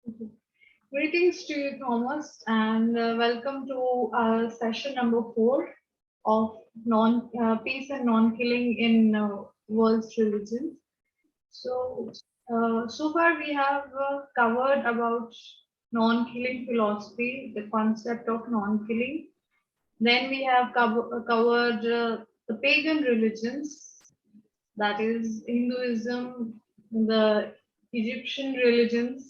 Okay. Greetings to you, Thomas, and welcome to session number 4 of non peace and non-killing in world's religions. So far we have covered about non-killing philosophy, the concept of non-killing. Then we have covered the pagan religions, that is Hinduism, the Egyptian religions.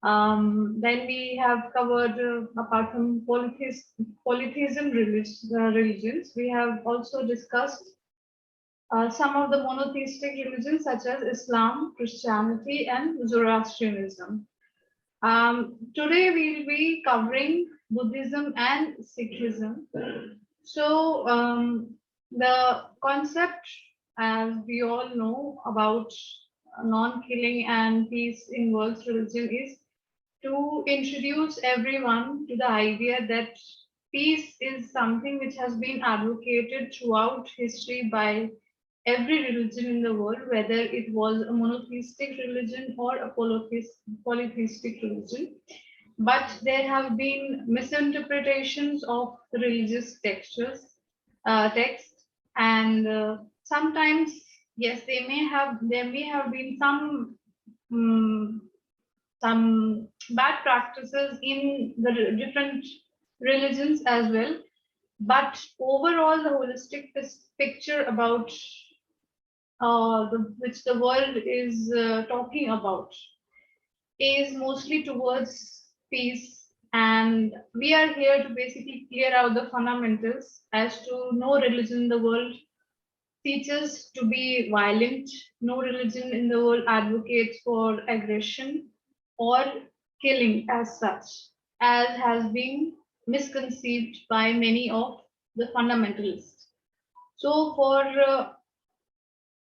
Then we have covered, apart from polytheism religions, we have also discussed some of the monotheistic religions such as Islam, Christianity, and Zoroastrianism. Today we'll be covering Buddhism and Sikhism. So the concept, as we all know about non-killing and peace in world's religion, is to introduce everyone to the idea that peace is something which has been advocated throughout history by every religion in the world, whether it was a monotheistic religion or a polytheistic religion. But there have been misinterpretations of religious text, and sometimes, yes, there may have been um, some bad practices in the different religions as well. But overall, the holistic picture about which the world is talking about is mostly towards peace. And we are here to basically clear out the fundamentals as to no religion in the world teaches to be violent, no religion in the world advocates for aggression or killing as such, as has been misconceived by many of the fundamentalists. So, for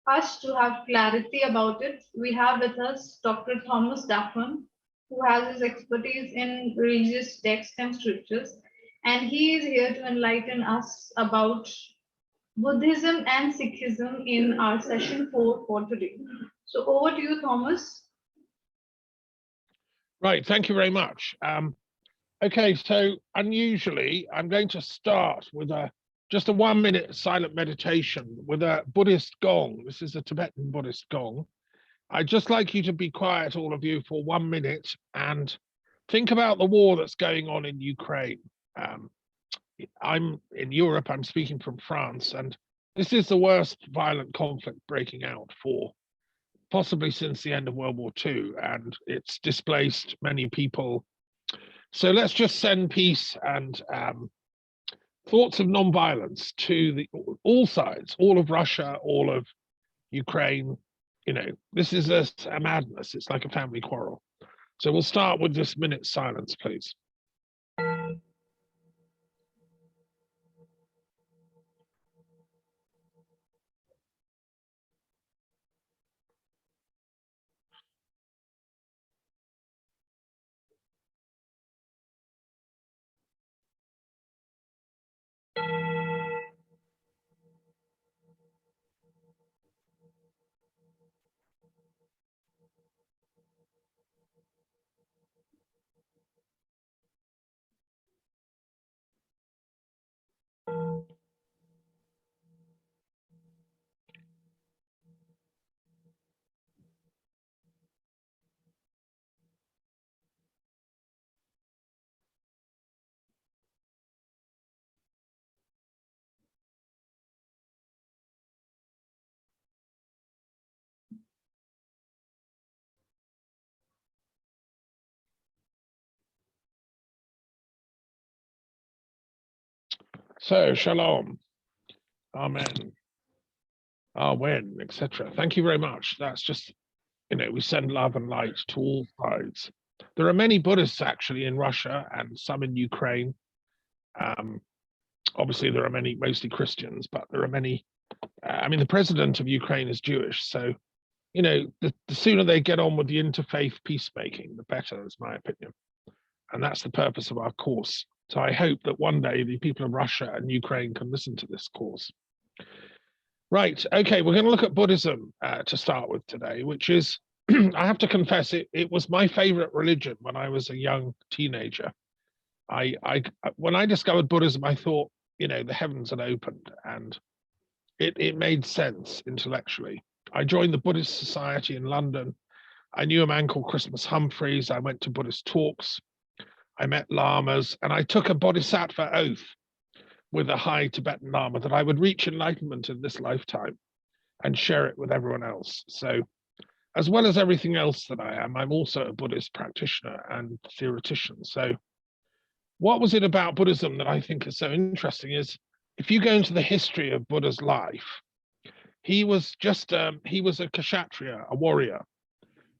us to have clarity about it, we have with us Dr. Thomas Duffman, who has his expertise in religious texts and scriptures, and he is here to enlighten us about Buddhism and Sikhism in our session 4 for today. So over to you, Thomas. Right, thank you very much. Okay, so unusually, I'm going to start with just a 1-minute silent meditation with a Buddhist gong. This is a Tibetan Buddhist gong. I'd just like you to be quiet, all of you, for 1 minute and think about the war that's going on in Ukraine. I'm in Europe, I'm speaking from France, and this is the worst violent conflict breaking out for possibly since the end of World War II, and it's displaced many people. So let's just send peace and thoughts of non-violence to all sides, all of Russia, all of Ukraine. You know, this is a madness. It's like a family quarrel. So we'll start with this minute's silence, please. So, shalom, amen, amen, etc. Thank you very much. That's just, we send love and light to all sides. There are many Buddhists actually in Russia and some in Ukraine. Obviously, there are many, mostly Christians, but there are many. The president of Ukraine is Jewish, so the sooner they get on with the interfaith peacemaking, the better, is my opinion. And that's the purpose of our course. So I hope that one day the people of Russia and Ukraine can listen to this course. Right, okay, we're going to look at Buddhism to start with today, which is I have to confess, it was my favorite religion when I was a young teenager. I when I discovered Buddhism, I thought, the heavens had opened, and it made sense intellectually. I joined the Buddhist Society in London. I knew a man called Christmas Humphreys. I went to Buddhist talks. I met lamas, and I took a bodhisattva oath with a high Tibetan lama that I would reach enlightenment in this lifetime and share it with everyone else. So, as well as everything else that I am, I'm also a Buddhist practitioner and theoretician. So, what was it about Buddhism that I think is so interesting is if you go into the history of Buddha's life, he was he was a kshatriya, a warrior.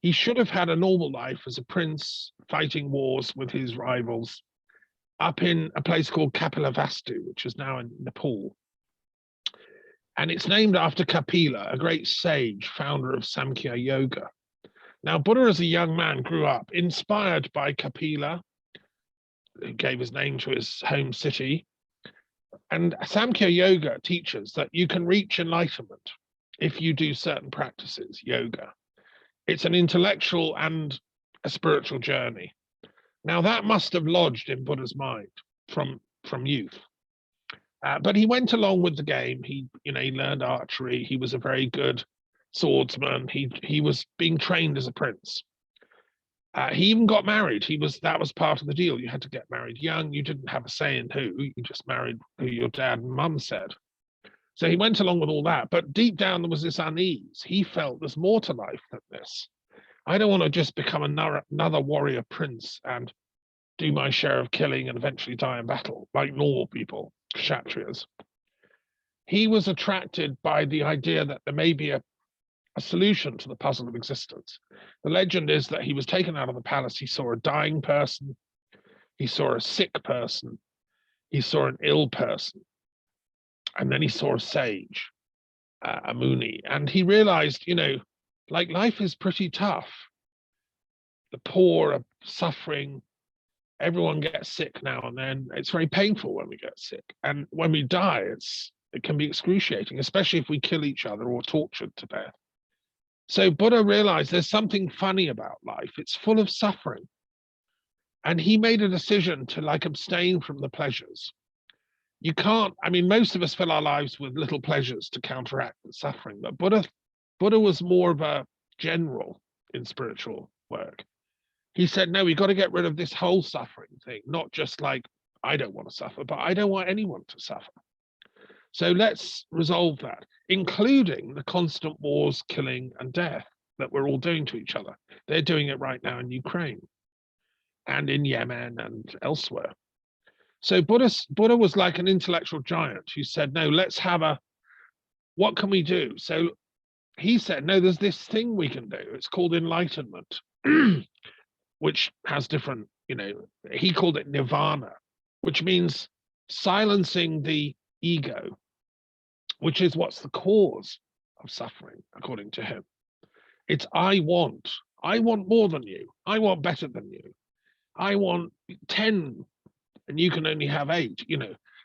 He should have had a normal life as a prince fighting wars with his rivals up in a place called Kapilavastu, which is now in Nepal. And it's named after Kapila, a great sage, founder of Samkhya Yoga. Now, Buddha as a young man grew up inspired by Kapila, who gave his name to his home city. And Samkhya Yoga teaches that you can reach enlightenment if you do certain practices, yoga. It's an intellectual and a spiritual journey. Now, that must have lodged in Buddha's mind from youth. But he went along with the game. He learned archery. He was a very good swordsman. He was being trained as a prince. He even got married. That was part of the deal. You had to get married young. You didn't have a say in who. You just married who your dad and mum said. So he went along with all that. But deep down, there was this unease. He felt there's more to life than this. I don't want to just become another warrior prince and do my share of killing and eventually die in battle like normal people, kshatriyas. He was attracted by the idea that there may be a solution to the puzzle of existence. The legend is that he was taken out of the palace. He saw a dying person. He saw a sick person. He saw an ill person. And then he saw a sage, a Muni. And he realized, like life is pretty tough. The poor are suffering. Everyone gets sick now and then. It's very painful when we get sick. And when we die, it can be excruciating, especially if we kill each other or tortured to death. So Buddha realized there's something funny about life. It's full of suffering. And he made a decision to abstain from the pleasures. You can't, most of us fill our lives with little pleasures to counteract the suffering, but Buddha was more of a general in spiritual work. He said, no, we've got to get rid of this whole suffering thing, not just I don't want to suffer, but I don't want anyone to suffer. So let's resolve that, including the constant wars, killing, and death that we're all doing to each other. They're doing it right now in Ukraine and in Yemen and elsewhere. So Buddha was like an intellectual giant who said, no, let's have what can we do? So he said, no, there's this thing we can do. It's called enlightenment, which has different, he called it nirvana, which means silencing the ego, which is what's the cause of suffering, according to him. It's I want more than you. I want better than you. I want 10 and you can only have 8,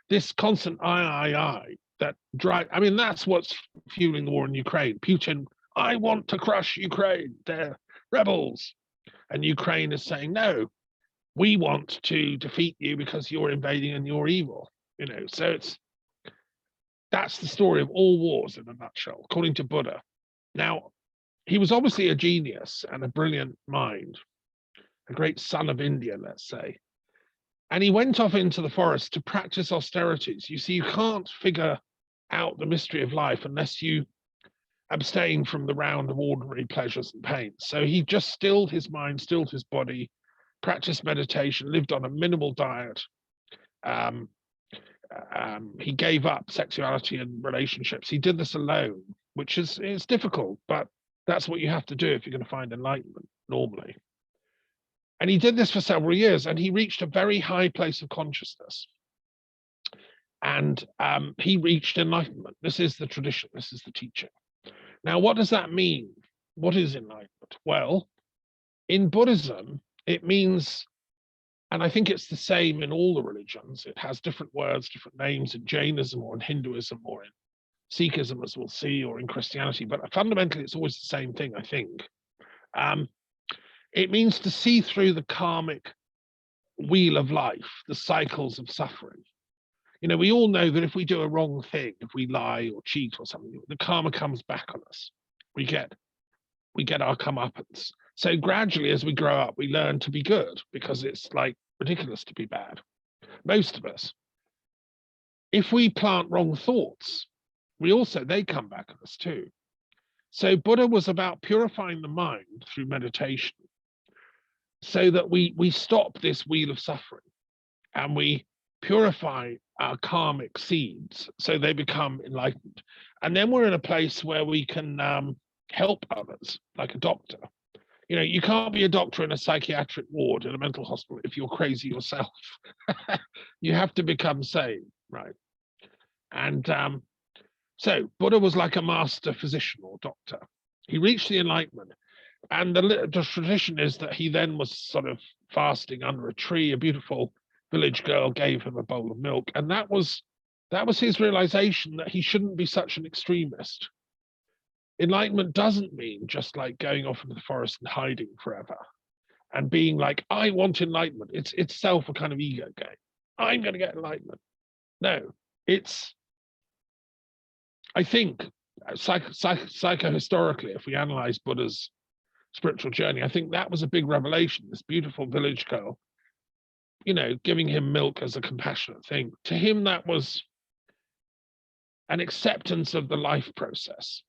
this constant I that drive. That's what's fueling the war in Ukraine. Putin, I want to crush Ukraine. They're rebels. And Ukraine is saying, no, we want to defeat you because you're invading and you're evil. So that's the story of all wars in a nutshell, according to Buddha. Now, he was obviously a genius and a brilliant mind, a great son of India, let's say. And he went off into the forest to practice austerities. You see, you can't figure out the mystery of life unless you abstain from the round of ordinary pleasures and pains. So he just stilled his mind, stilled his body, practiced meditation, lived on a minimal diet. He gave up sexuality and relationships. He did this alone, which is difficult, but that's what you have to do if you're going to find enlightenment normally. And he did this for several years, and he reached a very high place of consciousness. And he reached enlightenment. This is the tradition. This is the teaching. Now, what does that mean? What is enlightenment? Well, in Buddhism, it means, and I think it's the same in all the religions, it has different words, different names in Jainism or in Hinduism or in Sikkhism, as we'll see, or in Christianity, but fundamentally, it's always the same thing, I think. It means to see through the karmic wheel of life, the cycles of suffering. We all know that if we do a wrong thing, if we lie or cheat or something, the karma comes back on us. We get our comeuppance. So gradually, as we grow up, we learn to be good because it's like ridiculous to be bad. Most of us. If we plant wrong thoughts, they come back at us too. So Buddha was about purifying the mind through meditation so that we stop this wheel of suffering and we purify our karmic seeds so they become enlightened. And then we're in a place where we can help others, like a doctor. You can't be a doctor in a psychiatric ward in a mental hospital if you're crazy yourself. You have to become sane, right? And so Buddha was like a master physician or doctor. He reached the enlightenment. And the tradition is that he then was sort of fasting under a tree. A beautiful village girl gave him a bowl of milk. And that was his realization that he shouldn't be such an extremist. Enlightenment doesn't mean just like going off into the forest and hiding forever and being like, I want enlightenment. It's itself a kind of ego game. I'm going to get enlightenment. No, I think psychohistorically, if we analyze Buddha's spiritual journey, I think that was a big revelation. This beautiful village girl, giving him milk as a compassionate thing. To him, that was an acceptance of the life process,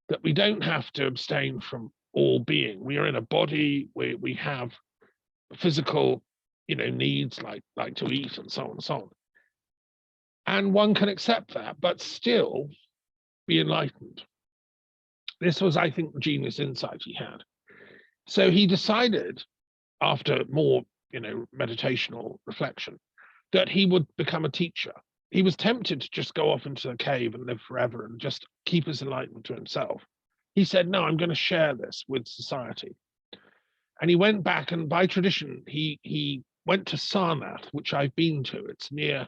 that we don't have to abstain from all being. We are in a body, we have physical, needs like to eat and so on and so on. And one can accept that, but still be enlightened. This was, I think, the genius insight he had. So he decided, after more, meditational reflection, that he would become a teacher. He was tempted to just go off into a cave and live forever and just keep his enlightenment to himself. He said, no, I'm going to share this with society. And he went back, and by tradition, he went to Sarnath, which I've been to. It's near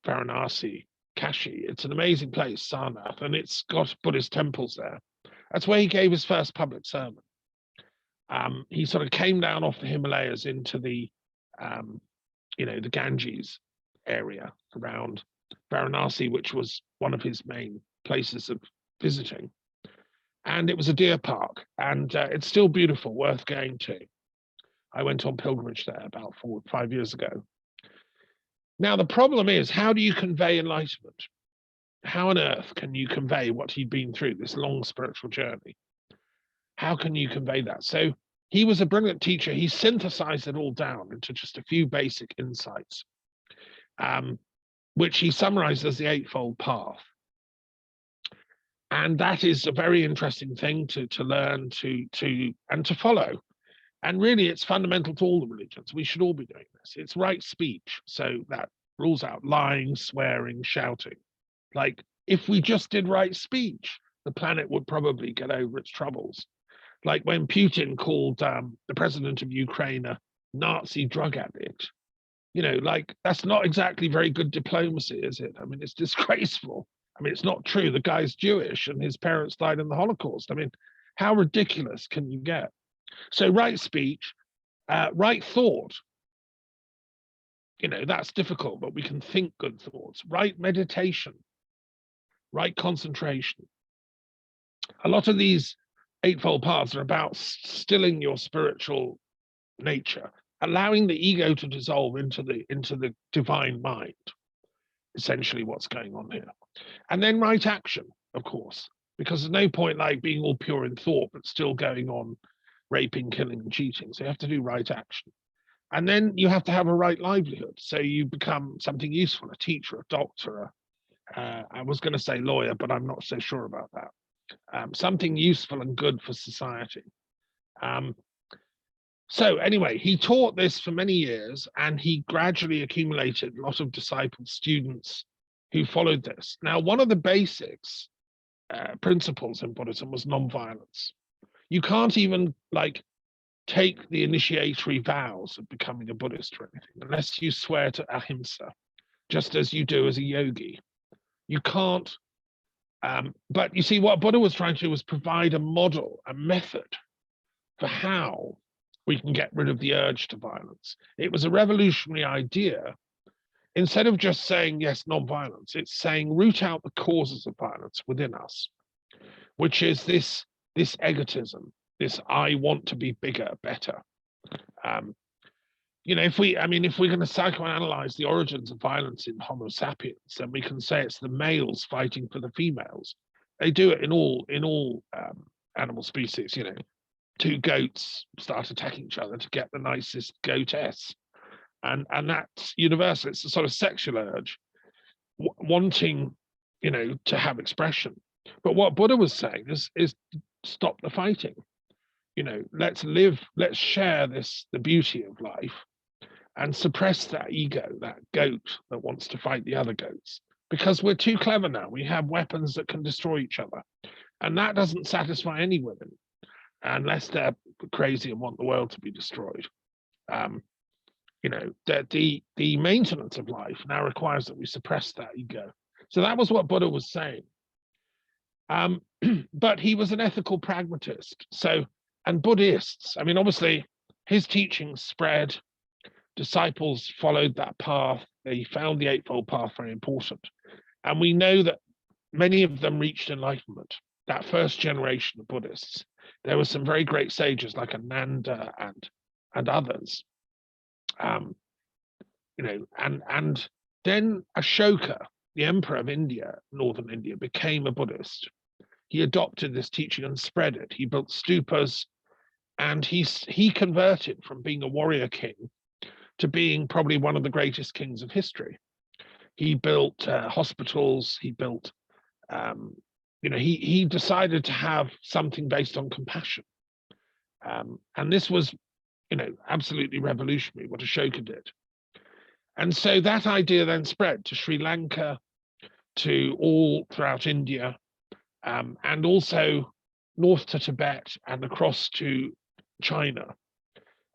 Varanasi, Kashi. It's an amazing place, Sarnath, and it's got Buddhist temples there. That's where he gave his first public sermon. He sort of came down off the Himalayas into the Ganges area around Varanasi, which was one of his main places of visiting. And it was a deer park, and it's still beautiful, worth going to. I went on pilgrimage there about 4 or 5 years ago. Now, the problem is, how do you convey enlightenment? How on earth can you convey what he'd been through, this long spiritual journey? How can you convey that? So he was a brilliant teacher. He synthesized it all down into just a few basic insights, which he summarized as the Eightfold Path. And that is a very interesting thing to learn, and to follow. And really, it's fundamental to all the religions. We should all be doing this. It's right speech. So that rules out lying, swearing, shouting. Like, if we just did right speech, the planet would probably get over its troubles. Like when Putin called the president of Ukraine a Nazi drug addict, that's not exactly very good diplomacy, is it? I mean, it's disgraceful. I mean, it's not true. The guy's Jewish and his parents died in the Holocaust. I mean, how ridiculous can you get? So right speech, right thought, that's difficult, but we can think good thoughts. Right meditation, right concentration. A lot of these Eightfold Paths are about stilling your spiritual nature, allowing the ego to dissolve into the divine mind. Essentially what's going on here. And then right action, of course, because there's no point like being all pure in thought, but still going on raping, killing, and cheating. So you have to do right action. And then you have to have a right livelihood. So you become something useful, a teacher, a doctor, I was going to say lawyer, but I'm not so sure about that. Something useful and good for society. So anyway, he taught this for many years, and he gradually accumulated a lot of disciples, students who followed this. Now, one of the basics principles in Buddhism was nonviolence. You can't even take the initiatory vows of becoming a Buddhist or anything unless you swear to ahimsa, just as you do as a yogi. You can't But you see, what Buddha was trying to do was provide a model, a method for how we can get rid of the urge to violence. It was a revolutionary idea. Instead of just saying, yes, non-violence, it's saying root out the causes of violence within us, which is this egotism, this I want to be bigger, better. If we're going to psychoanalyze the origins of violence in Homo sapiens, then we can say it's the males fighting for the females. They do it in all animal species. Two goats start attacking each other to get the nicest goatess, and that's universal. It's a sort of sexual urge, wanting, to have expression. But what Buddha was saying is stop the fighting. Let's live, let's share the beauty of life, and suppress that ego, that goat that wants to fight the other goats. Because we're too clever now. We have weapons that can destroy each other. And that doesn't satisfy any women unless they're crazy and want the world to be destroyed. The maintenance of life now requires that we suppress that ego. So that was what Buddha was saying. But he was an ethical pragmatist. And Buddhists, obviously, his teachings spread. Disciples followed that path. They found the Eightfold Path very important. And we know that many of them reached enlightenment. That first generation of Buddhists, there were some very great sages like Ananda and others. And then Ashoka, the emperor of India, northern India, became a Buddhist. He adopted this teaching and spread it. He built stupas, and he converted from being a warrior king to being probably one of the greatest kings of history. He built hospitals. He built, he decided to have something based on compassion. And this was, absolutely revolutionary, what Ashoka did. And so that idea then spread to Sri Lanka, to all throughout India, and also north to Tibet and across to China,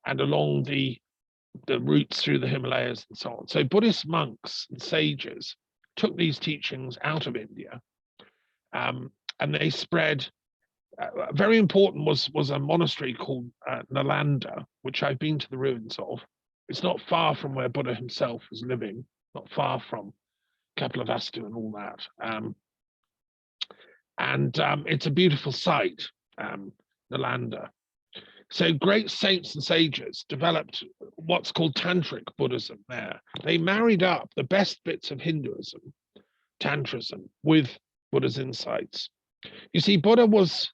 and along the routes through the Himalayas and so on. So Buddhist monks and sages took these teachings out of India, and they spread. Very important was a monastery called Nalanda, which I've been to the ruins of. It's not far from where Buddha himself was living, not far from Kapilavastu and all that. It's a beautiful site, Nalanda. So great saints and sages developed what's called Tantric Buddhism there. They married up the best bits of Hinduism, Tantrism, with Buddha's insights. You see, Buddha was,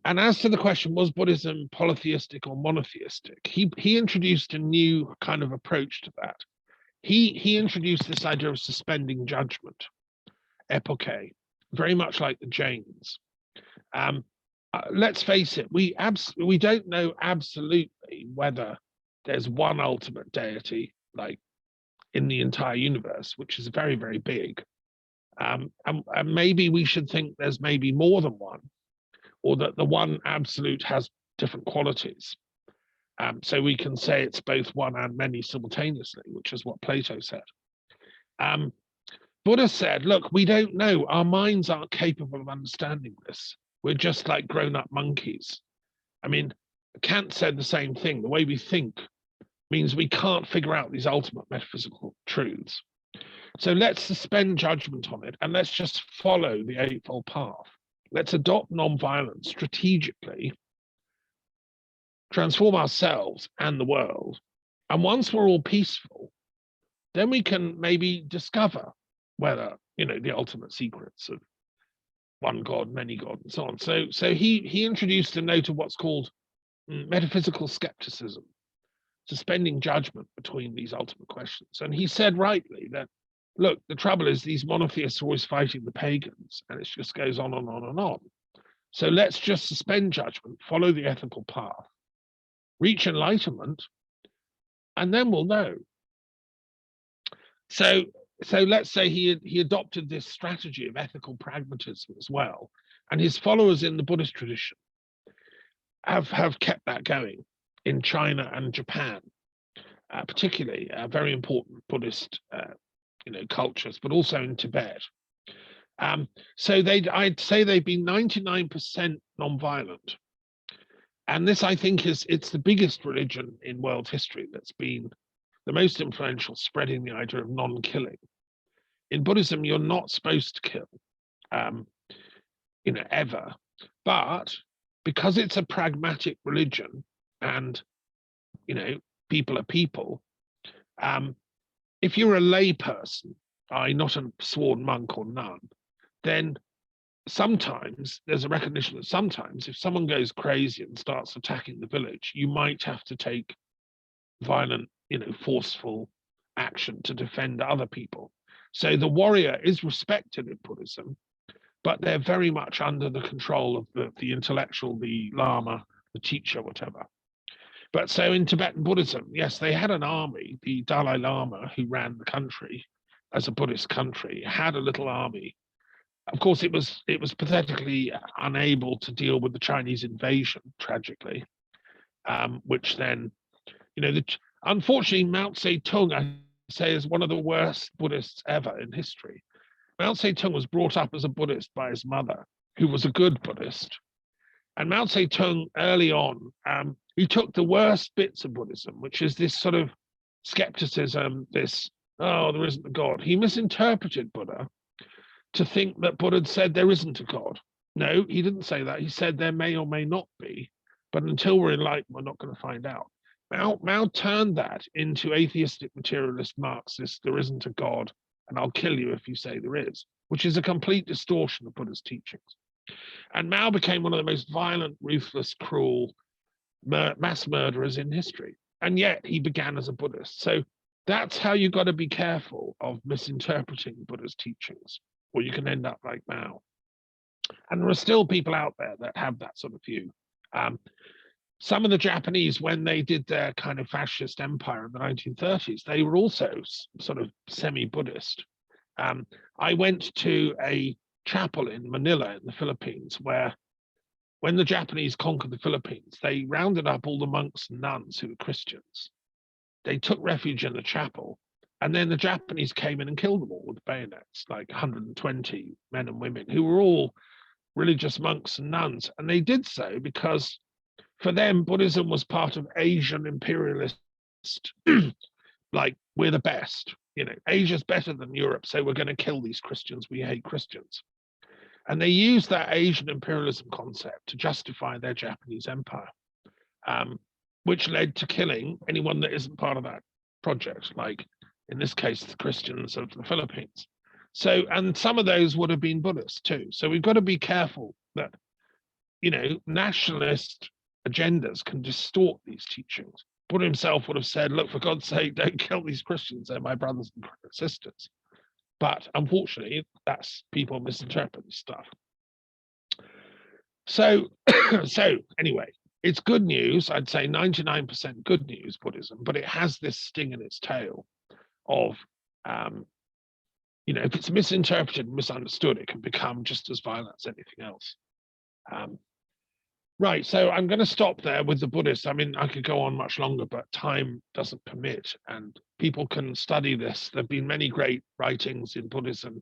and as to the question, was Buddhism polytheistic or monotheistic? He introduced a new kind of approach to that. He introduced this idea of suspending judgment, epoche, very much like the Jains. Let's face it, we don't know absolutely whether there's one ultimate deity, like in the entire universe, which is very, very big. And maybe we should think there's maybe more than one, or that the one absolute has different qualities. So we can say it's both one and many simultaneously, which is what Plato said. Buddha said, look, we don't know. Our minds aren't capable of understanding this. We're just like grown-up monkeys. Kant said the same thing. The way we think means we can't figure out these ultimate metaphysical truths. So let's suspend judgment on it, and let's just follow the Eightfold Path. Let's adopt non-violence strategically, transform ourselves and the world. And once we're all peaceful, then we can maybe discover whether, the ultimate secrets of one God, many God, and so on. So he introduced a note of what's called metaphysical skepticism, suspending judgment between these ultimate questions. And he said rightly that, look, the trouble is these monotheists are always fighting the pagans, and it just goes on and on and on. So let's just suspend judgment, follow the ethical path, reach enlightenment, and then we'll know. So let's say he adopted this strategy of ethical pragmatism as well, and his followers in the Buddhist tradition have kept that going in China and Japan, particularly very important Buddhist cultures, but also in Tibet. So I'd say they've been 99% non-violent. And this, I think, it's the biggest religion in world history that's been the most influential, spreading the idea of non-killing. In Buddhism, you're not supposed to kill, um, ever. But because it's a pragmatic religion and, people are people, if you're a lay person, not a sworn monk or nun, then sometimes there's a recognition that sometimes if someone goes crazy and starts attacking the village, you might have to take violent, forceful action to defend other people. So the warrior is respected in Buddhism, but they're very much under the control of the intellectual, the Lama, the teacher, whatever. But so in Tibetan Buddhism, yes, they had an army. The Dalai Lama, who ran the country as a Buddhist country, had a little army. Of course, it was pathetically unable to deal with the Chinese invasion, tragically, which then, unfortunately, Mao Zedong, I say, is one of the worst Buddhists ever in history. Mao Zedong was brought up as a Buddhist by his mother, who was a good Buddhist. And Mao Zedong, early on, he took the worst bits of Buddhism, which is this sort of skepticism, this, oh, there isn't a God. He misinterpreted Buddha to think that Buddha had said there isn't a God. No, he didn't say that. He said there may or may not be, but until we're enlightened, we're not going to find out. Mao turned that into atheistic, materialist, Marxist, there isn't a God, and I'll kill you if you say there is, which is a complete distortion of Buddha's teachings. And Mao became one of the most violent, ruthless, cruel mass murderers in history. And yet he began as a Buddhist. So that's how you got to be careful of misinterpreting Buddha's teachings, or you can end up like Mao. And there are still people out there that have that sort of view. Some of the Japanese, when they did their kind of fascist empire in the 1930s, they were also sort of semi-Buddhist. I went to a chapel in Manila in the Philippines where, when the Japanese conquered the Philippines, they rounded up all the monks and nuns who were Christians. They took refuge in the chapel, and then the Japanese came in and killed them all with bayonets, like 120 men and women who were all religious monks and nuns. And they did so because for them, Buddhism was part of Asian imperialist, like, we're the best. Asia's better than Europe, so we're going to kill these Christians. We hate Christians. And they used that Asian imperialism concept to justify their Japanese empire, which led to killing anyone that isn't part of that project, like in this case, the Christians of the Philippines. So, and some of those would have been Buddhists too. So we've got to be careful that, nationalist agendas can distort these teachings. Buddha himself would have said, look, for God's sake, don't kill these Christians. They're my brothers and sisters. But unfortunately, people misinterpret this stuff. So, so anyway, it's good news. I'd say 99% good news, Buddhism, but it has this sting in its tail of, if it's misinterpreted and misunderstood, it can become just as violent as anything else. Right, so I'm going to stop there with the Buddhists. I mean, I could go on much longer, but time doesn't permit, and people can study this. There have been many great writings in Buddhism.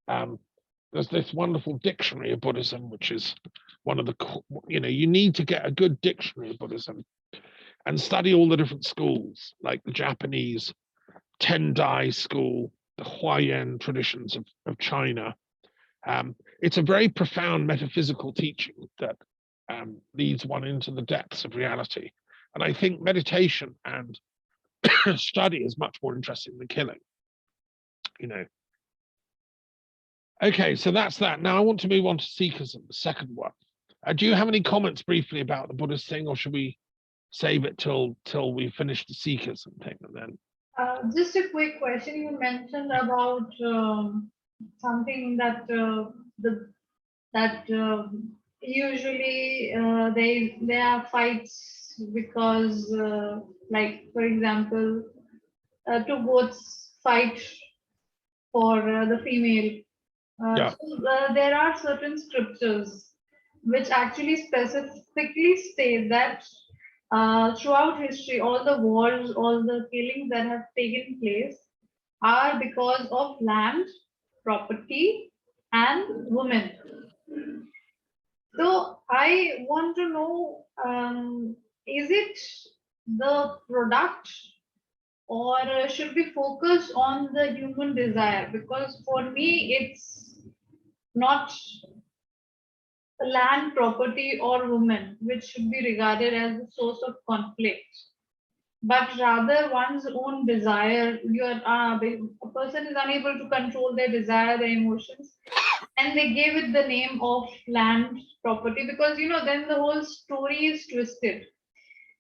There's this wonderful dictionary of Buddhism, which is one of the, you need to get a good dictionary of Buddhism and study all the different schools, like the Japanese Tendai school, the Huayan traditions of China. It's a very profound metaphysical teaching that leads one into the depths of reality. And I think meditation and study is much more interesting than killing, Okay, so that's that. Now I want to move on to Sikhism, the second one. Do you have any comments briefly about the Buddhist thing, or should we save it till we finish the Sikhism thing and then? Just a quick question. You mentioned about something that usually there are fights because, like for example, two goats fight for the female. Yeah. So there are certain scriptures which actually specifically state that throughout history, all the wars, all the killings that have taken place are because of land, property, and women. So I want to know, is it the product, or should we focus on the human desire? Because for me, it's not land, property, or women which should be regarded as the source of conflict, but rather one's own desire. A person is unable to control their desire, their emotions, and they gave it the name of land, property, because then the whole story is twisted,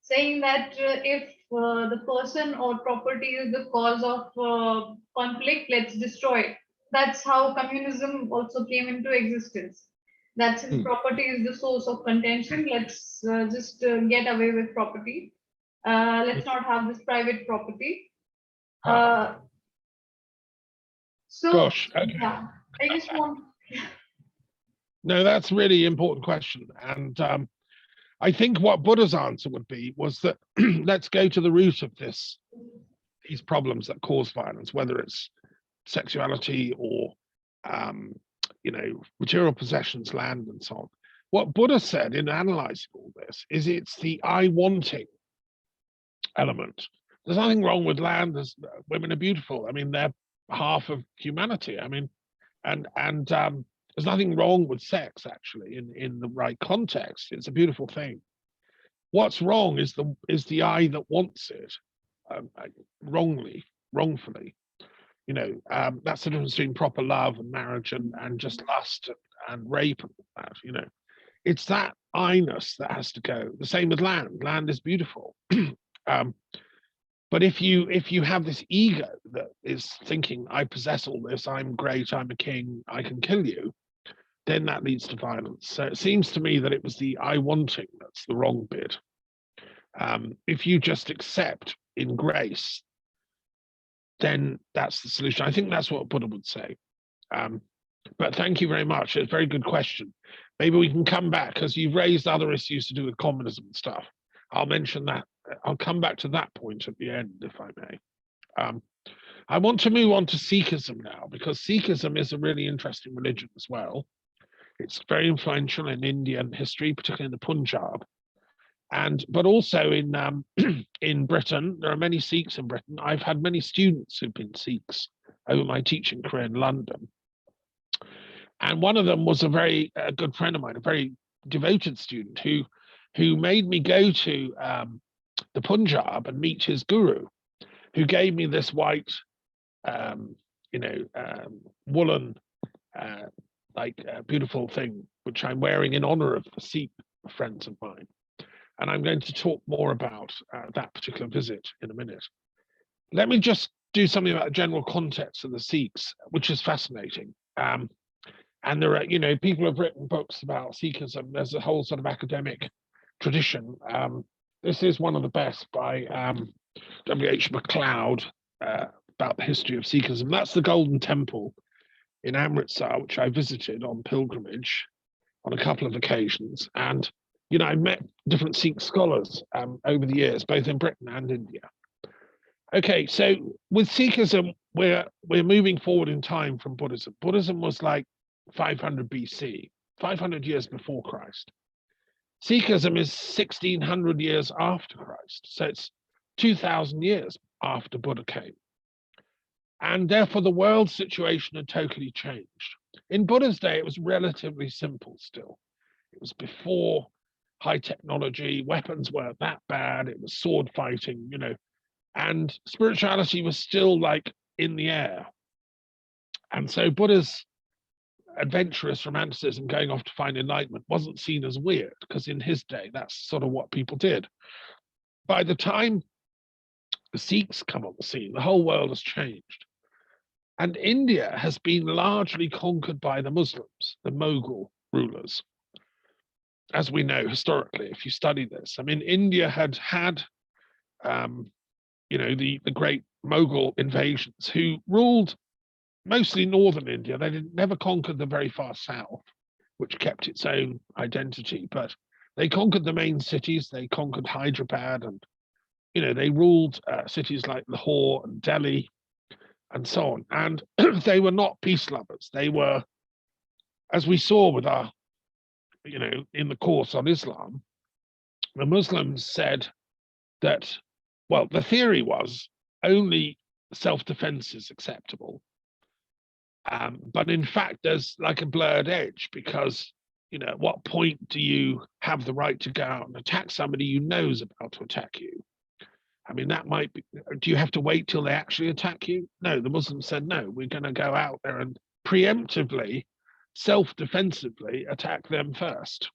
saying that if the person or property is the cause of conflict, let's destroy it. That's how communism also came into existence. That since Hmm. property is the source of contention, let's just get away with property. Let's not have this private property. Ah, Uh, so, gosh. Okay. yeah, I just want. No, that's a really important question. And I think what Buddha's answer would be was that let's go to the root of these problems that cause violence, whether it's sexuality or material possessions, land, and so on. What Buddha said in analyzing all this is it's the I wanting element. There's nothing wrong with land. Women are beautiful. I mean, they're half of humanity. I mean, and there's nothing wrong with sex actually in the right context. It's a beautiful thing. What's wrong is the I that wants it, wrongfully. That's the difference between proper love and marriage and just lust and rape and all that. It's that I-ness that has to go. The same with land. Land is beautiful. um, but if you have this ego that is thinking, I possess all this, I'm great, I'm a king, I can kill you, then that leads to violence. So it seems to me that it was the I wanting that's the wrong bit. If you just accept in grace, then that's the solution. I think that's what Buddha would say. But thank you very much. It's a very good question. Maybe we can come back because you've raised other issues to do with communism and stuff. I'll mention that. I'll come back to that point at the end, if I may. I want to move on to Sikhism now because Sikhism is a really interesting religion as well. It's very influential in Indian history, particularly in the Punjab, but also in in Britain. There are many Sikhs in Britain. I've had many students who've been Sikhs over my teaching career in London, and one of them was a very good friend of mine, a very devoted student who made me go to the Punjab and meet his guru, who gave me this white, woolen, beautiful thing, which I'm wearing in honor of the Sikh friends of mine. And I'm going to talk more about that particular visit in a minute. Let me just do something about the general context of the Sikhs, which is fascinating. And there are, people have written books about Sikhism. There's a whole sort of academic tradition. This is one of the best by W.H. MacLeod about the history of Sikhism. That's the Golden Temple in Amritsar, which I visited on pilgrimage on a couple of occasions. And, I met different Sikh scholars over the years, both in Britain and India. Okay, so with Sikhism, we're moving forward in time from Buddhism. Buddhism was like 500 BC, 500 years before Christ. Sikhism is 1600 years after Christ, so it's 2000 years after Buddha came. And therefore, the world situation had totally changed. In Buddha's day, it was relatively simple still. It was before high technology, weapons weren't that bad, it was sword fighting, and spirituality was still like in the air. And so Buddha's adventurous romanticism, going off to find enlightenment, wasn't seen as weird because in his day, that's sort of what people did. By the time the Sikhs come on the scene, the whole world has changed. And India has been largely conquered by the Muslims, the Mughal rulers. As we know historically, if you study this, I mean, India had the great Mughal invasions who ruled mostly northern India. They never conquered the very far south, which kept its own identity, but they conquered the main cities. They conquered Hyderabad, and they ruled cities like Lahore and Delhi and so on. And they were not peace lovers. They were as we saw with our, in the course on Islam, the Muslims said that, well, the theory was only self-defense is acceptable. But in fact, there's like a blurred edge because, at what point do you have the right to go out and attack somebody you know is about to attack you? I mean, that might be, do you have to wait till they actually attack you? No, the Muslims said, no, we're going to go out there and preemptively, self-defensively attack them first.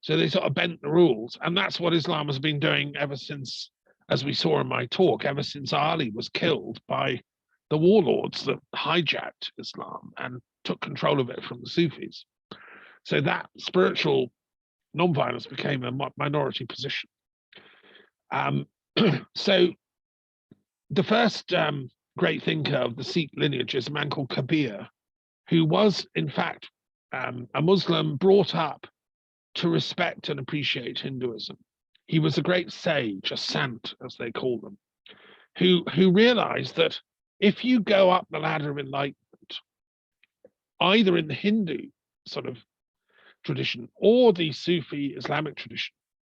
So they sort of bent the rules. And that's what Islam has been doing ever since, as we saw in my talk, ever since Ali was killed by the warlords that hijacked Islam and took control of it from the Sufis. So that spiritual non-violence became a minority position. So the first great thinker of the Sikh lineage is a man called Kabir, who was, in fact, a Muslim brought up to respect and appreciate Hinduism. He was a great sage, a sant, as they call them, who realized that if you go up the ladder of enlightenment, either in the Hindu sort of tradition or the Sufi Islamic tradition,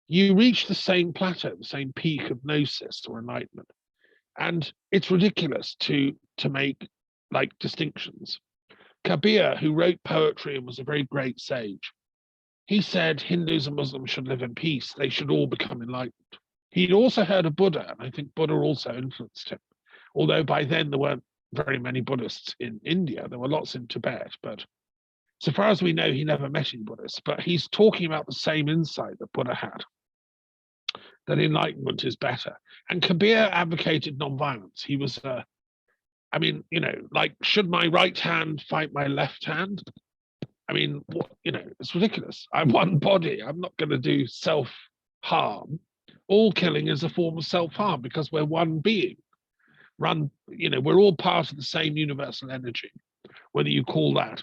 you reach the same plateau, the same peak of gnosis or enlightenment. And it's ridiculous to make like distinctions. Kabir, who wrote poetry and was a very great sage, he said Hindus and Muslims should live in peace. They should all become enlightened. He'd also heard of Buddha, and I think Buddha also influenced him. Although by then there weren't very many Buddhists in India. There were lots in Tibet, but so far as we know, he never met any Buddhists. But he's talking about the same insight that Buddha had, that enlightenment is better. And Kabir advocated nonviolence. He was, like, should my right hand fight my left hand? I mean, it's ridiculous. I'm one body. I'm not going to do self-harm. All killing is a form of self-harm because we're one being. We're all part of the same universal energy. Whether you call that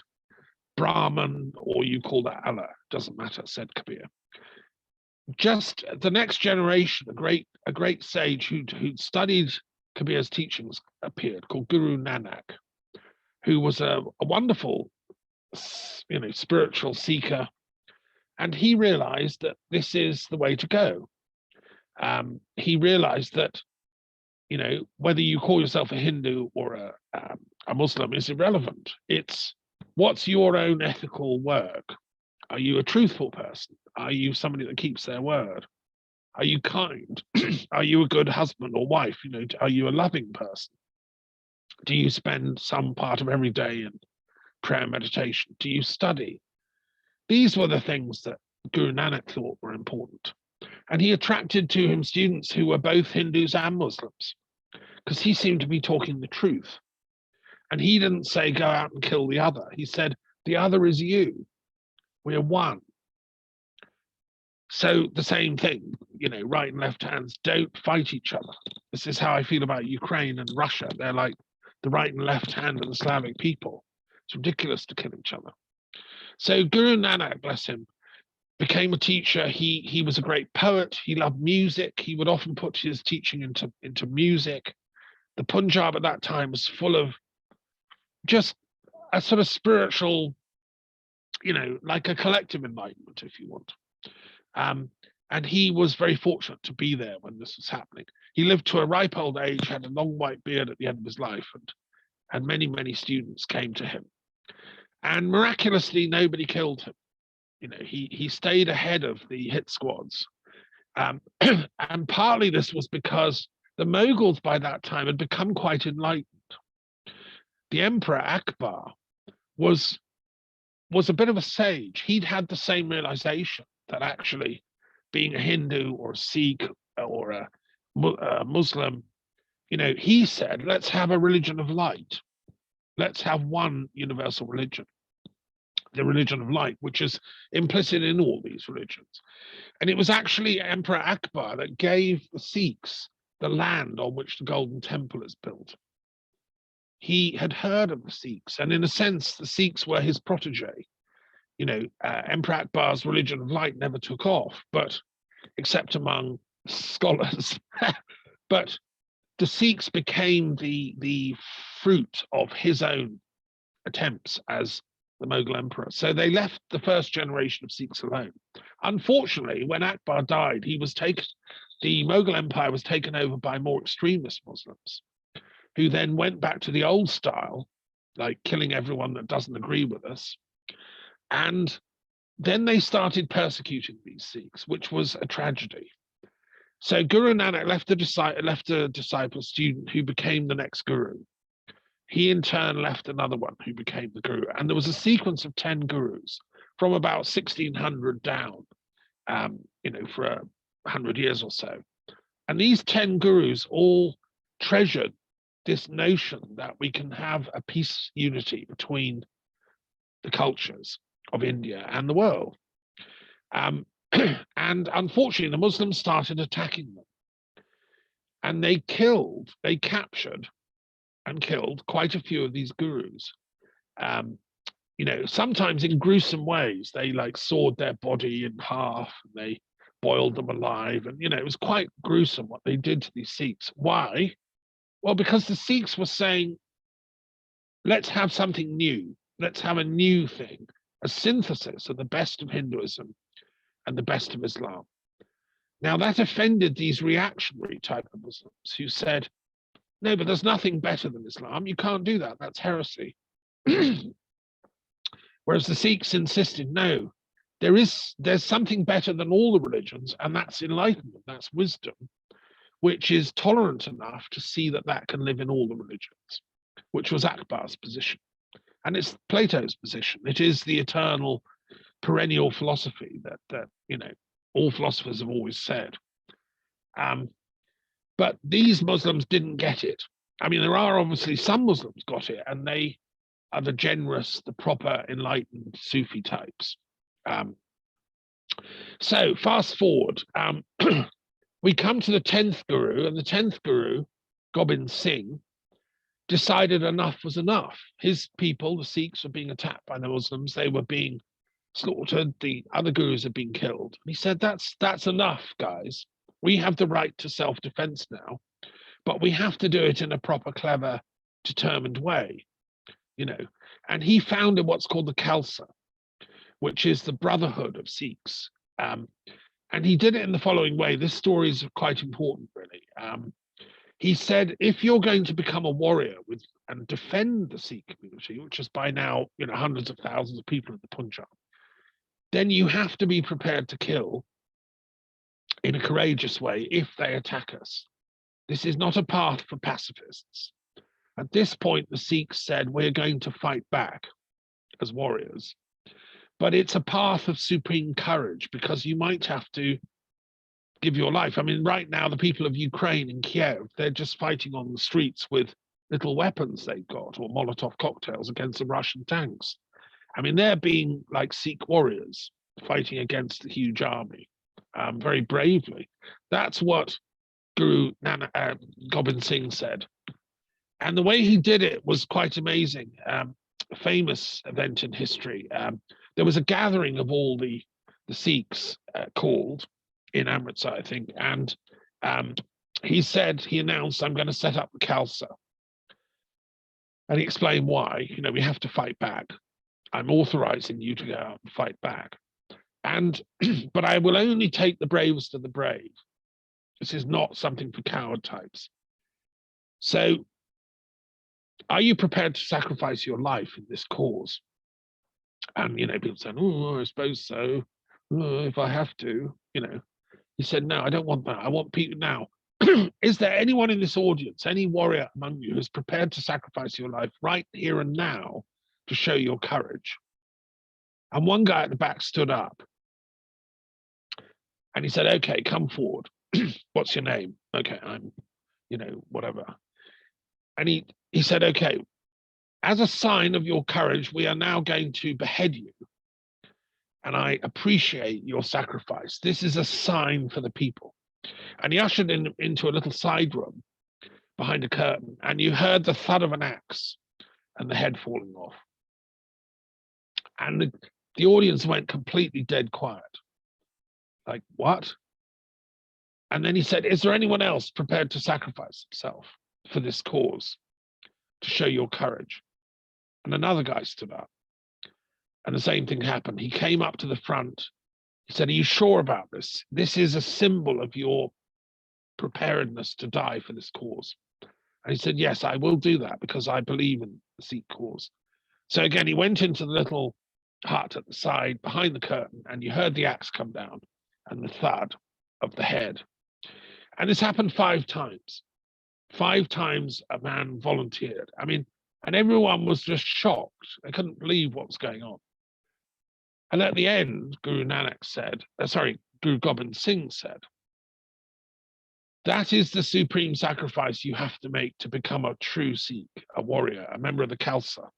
Brahman or you call that Allah, doesn't matter, said Kabir. Just the next generation, a great sage who studied Kabir's teachings appeared, called Guru Nanak, who was a wonderful, spiritual seeker, and he realized that this is the way to go. He realized that, whether you call yourself a Hindu or a Muslim is irrelevant. It's what's your own ethical work? Are you a truthful person? Are you somebody that keeps their word? Are you kind? Are you a good husband or wife? Are you a loving person? Do you spend some part of every day in prayer and meditation? Do you study? These were the things that Guru Nanak thought were important. And he attracted to him students who were both Hindus and Muslims, because he seemed to be talking the truth. And he didn't say, go out and kill the other. He said, the other is you. We're one. So the same thing, right and left hands don't fight each other. This is how I feel about Ukraine and Russia. They're like the right and left hand of the Slavic people. It's ridiculous to kill each other. So Guru Nanak, bless him, became a teacher. He was a great poet. He loved music. He would often put his teaching into music. The Punjab at that time was full of just a sort of spiritual, like a collective enlightenment, if you want. And he was very fortunate to be there when this was happening. He lived to a ripe old age, had a long white beard at the end of his life, and many, many students came to him. And miraculously, nobody killed him. He stayed ahead of the hit squads. And partly this was because the Mughals by that time had become quite enlightened. The Emperor Akbar was a bit of a sage. He'd had the same realization that actually being a Hindu or a Sikh or a Muslim, he said, let's have a religion of light. Let's have one universal religion, the religion of light, which is implicit in all these religions. And it was actually Emperor Akbar that gave the Sikhs the land on which the Golden Temple is built. He had heard of the Sikhs, and in a sense, the Sikhs were his protege. Emperor Akbar's religion of light never took off, but except among scholars. But the Sikhs became the fruit of his own attempts as the Mughal emperor. So they left the first generation of Sikhs alone. Unfortunately, when Akbar died, the Mughal Empire was taken over by more extremist Muslims, who then went back to the old style, like killing everyone that doesn't agree with us. And then they started persecuting these Sikhs, which was a tragedy. So Guru Nanak left a disciple student who became the next guru. He in turn left another one who became the guru. And there was a sequence of 10 gurus from about 1600 down, for 100 years or so. And these 10 gurus all treasured this notion that we can have a peace unity between the cultures of India and the world. And unfortunately, the Muslims started attacking them. And they captured and killed quite a few of these gurus. Sometimes in gruesome ways. They like sawed their body in half, and they boiled them alive. And, it was quite gruesome what they did to these Sikhs. Why? Well, because the Sikhs were saying, let's have something new. Let's have a new thing, a synthesis of the best of Hinduism and the best of Islam. Now, that offended these reactionary type of Muslims who said, no, but there's nothing better than Islam. You can't do that. That's heresy. Whereas the Sikhs insisted, no, there's something better than all the religions, and that's enlightenment, that's wisdom, which is tolerant enough to see that can live in all the religions, which was Akbar's position. And it's Plato's position. It is the eternal, perennial philosophy that all philosophers have always said. But these Muslims didn't get it. I mean, there are obviously some Muslims got it, and they are the generous, the proper, enlightened Sufi types. So fast forward, we come to the 10th Guru, and the 10th Guru, Gobind Singh, decided enough was enough. His people, the Sikhs, were being attacked by the Muslims. They were being slaughtered. The other gurus had been killed. And he said, that's enough, guys. We have the right to self-defense now, but we have to do it in a proper, clever, determined way, And he founded what's called the Khalsa, which is the brotherhood of Sikhs. And he did it in the following way. This story is quite important, really. He said, if you're going to become a warrior and defend the Sikh community, which is by now, hundreds of thousands of people in the Punjab, then you have to be prepared to kill in a courageous way if they attack us. This is not a path for pacifists. At this point, the Sikhs said, we're going to fight back as warriors. But it's a path of supreme courage, because you might have to give your life. I mean, right now, the people of Ukraine in Kiev, they're just fighting on the streets with little weapons they've got, or Molotov cocktails against the Russian tanks. I mean, they're being like Sikh warriors fighting against the huge army very bravely. That's what Guru Gobind Singh said. And the way he did it was quite amazing. A famous event in history. There was a gathering of all the Sikhs called in Amritsar, I think. And he announced, I'm going to set up the Khalsa. And he explained why. We have to fight back. I'm authorizing you to go out and fight back. But I will only take the bravest of the brave. This is not something for coward types. So, are you prepared to sacrifice your life in this cause? And, people said, oh, I suppose so. Oh, if I have to, He said, no, I don't want that. I want people now. Is there anyone in this audience, any warrior among you who's prepared to sacrifice your life right here and now to show your courage? And one guy at the back stood up. And he said, okay, come forward. What's your name? Okay, I'm, whatever. And he said, okay, as a sign of your courage, we are now going to behead you. And I appreciate your sacrifice. This is a sign for the people. And he ushered into a little side room behind a curtain. And you heard the thud of an axe and the head falling off. And the audience went completely dead quiet. Like, what? And then he said, is there anyone else prepared to sacrifice himself for this cause, to show your courage? And another guy stood up. And the same thing happened. He came up to the front. He said, "Are you sure about this? This is a symbol of your preparedness to die for this cause." And he said, "Yes, I will do that because I believe in the Sikh cause." So again, he went into the little hut at the side behind the curtain, and you heard the axe come down and the thud of the head. And this happened 5 times. 5 times a man volunteered. I mean, and everyone was just shocked. They couldn't believe what was going on. And at the end, Guru Nanak said, Guru Gobind Singh said, "That is the supreme sacrifice you have to make to become a true Sikh, a warrior, a member of the Khalsa.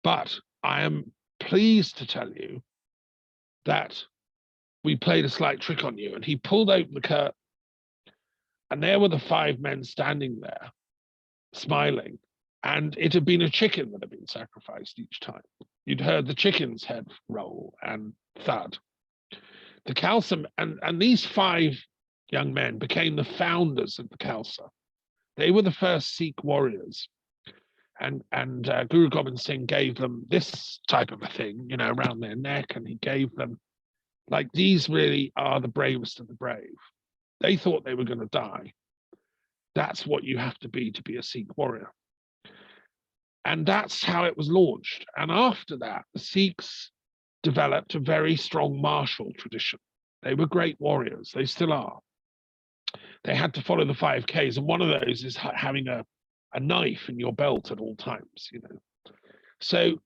But I am pleased to tell you that we played a slight trick on you." And he pulled open the curtain, and there were the 5 men standing there, smiling. And it had been a chicken that had been sacrificed each time. You'd heard the chicken's head roll and thud. The Khalsa, and these 5 young men became the founders of the Khalsa. They were the first Sikh warriors. And Guru Gobind Singh gave them this type of a thing, around their neck, and he gave them, like, these really are the bravest of the brave. They thought they were going to die. That's what you have to be a Sikh warrior. And that's how it was launched. And after that, the Sikhs developed a very strong martial tradition. They were great warriors. They still are. They had to follow the 5Ks. And one of those is having a knife in your belt at all times, So,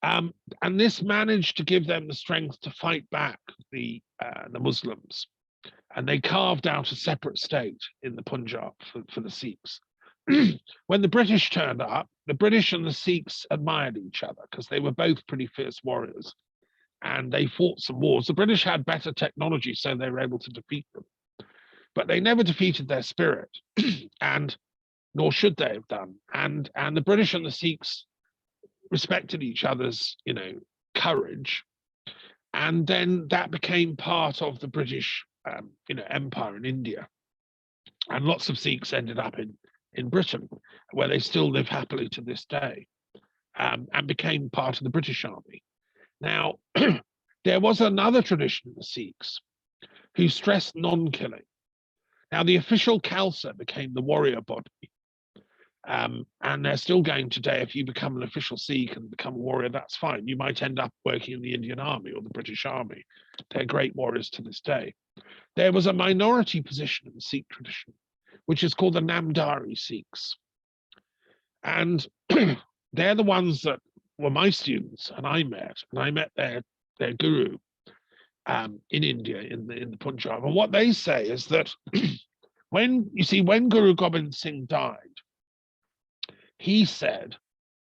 and this managed to give them the strength to fight back the Muslims. And they carved out a separate state in the Punjab for the Sikhs. When the British turned up, the British and the Sikhs admired each other because they were both pretty fierce warriors, and they fought some wars. The British had better technology, so they were able to defeat them, but they never defeated their spirit, and nor should they have done. And the British and the Sikhs respected each other's, courage, and then that became part of the British, empire in India, and lots of Sikhs ended up in Britain, where they still live happily to this day, and became part of the British Army. Now, there was another tradition of the Sikhs who stressed non-killing. Now, the official Khalsa became the warrior body, and they're still going today. If you become an official Sikh and become a warrior, that's fine. You might end up working in the Indian Army or the British Army. They're great warriors to this day. There was a minority position in the Sikh tradition, which is called the Namdari Sikhs. And they're the ones that were my students, and I met their guru in India, in the Punjab. And what they say is that when Guru Gobind Singh died, he said,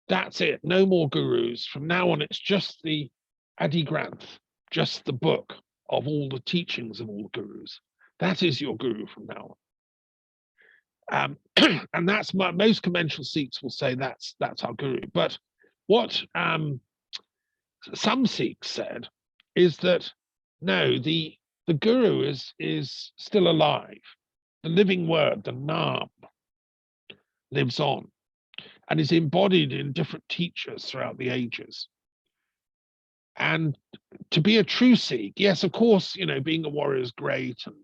"That's it, no more gurus. From now on, it's just the Adi Granth, just the book of all the teachings of all the gurus. That is your guru from now on." And that's most conventional Sikhs will say that's our guru. But what some Sikhs said is that no, the guru is still alive. The living word, the Naam, lives on and is embodied in different teachers throughout the ages. And to be a true Sikh, yes, of course, being a warrior is great, and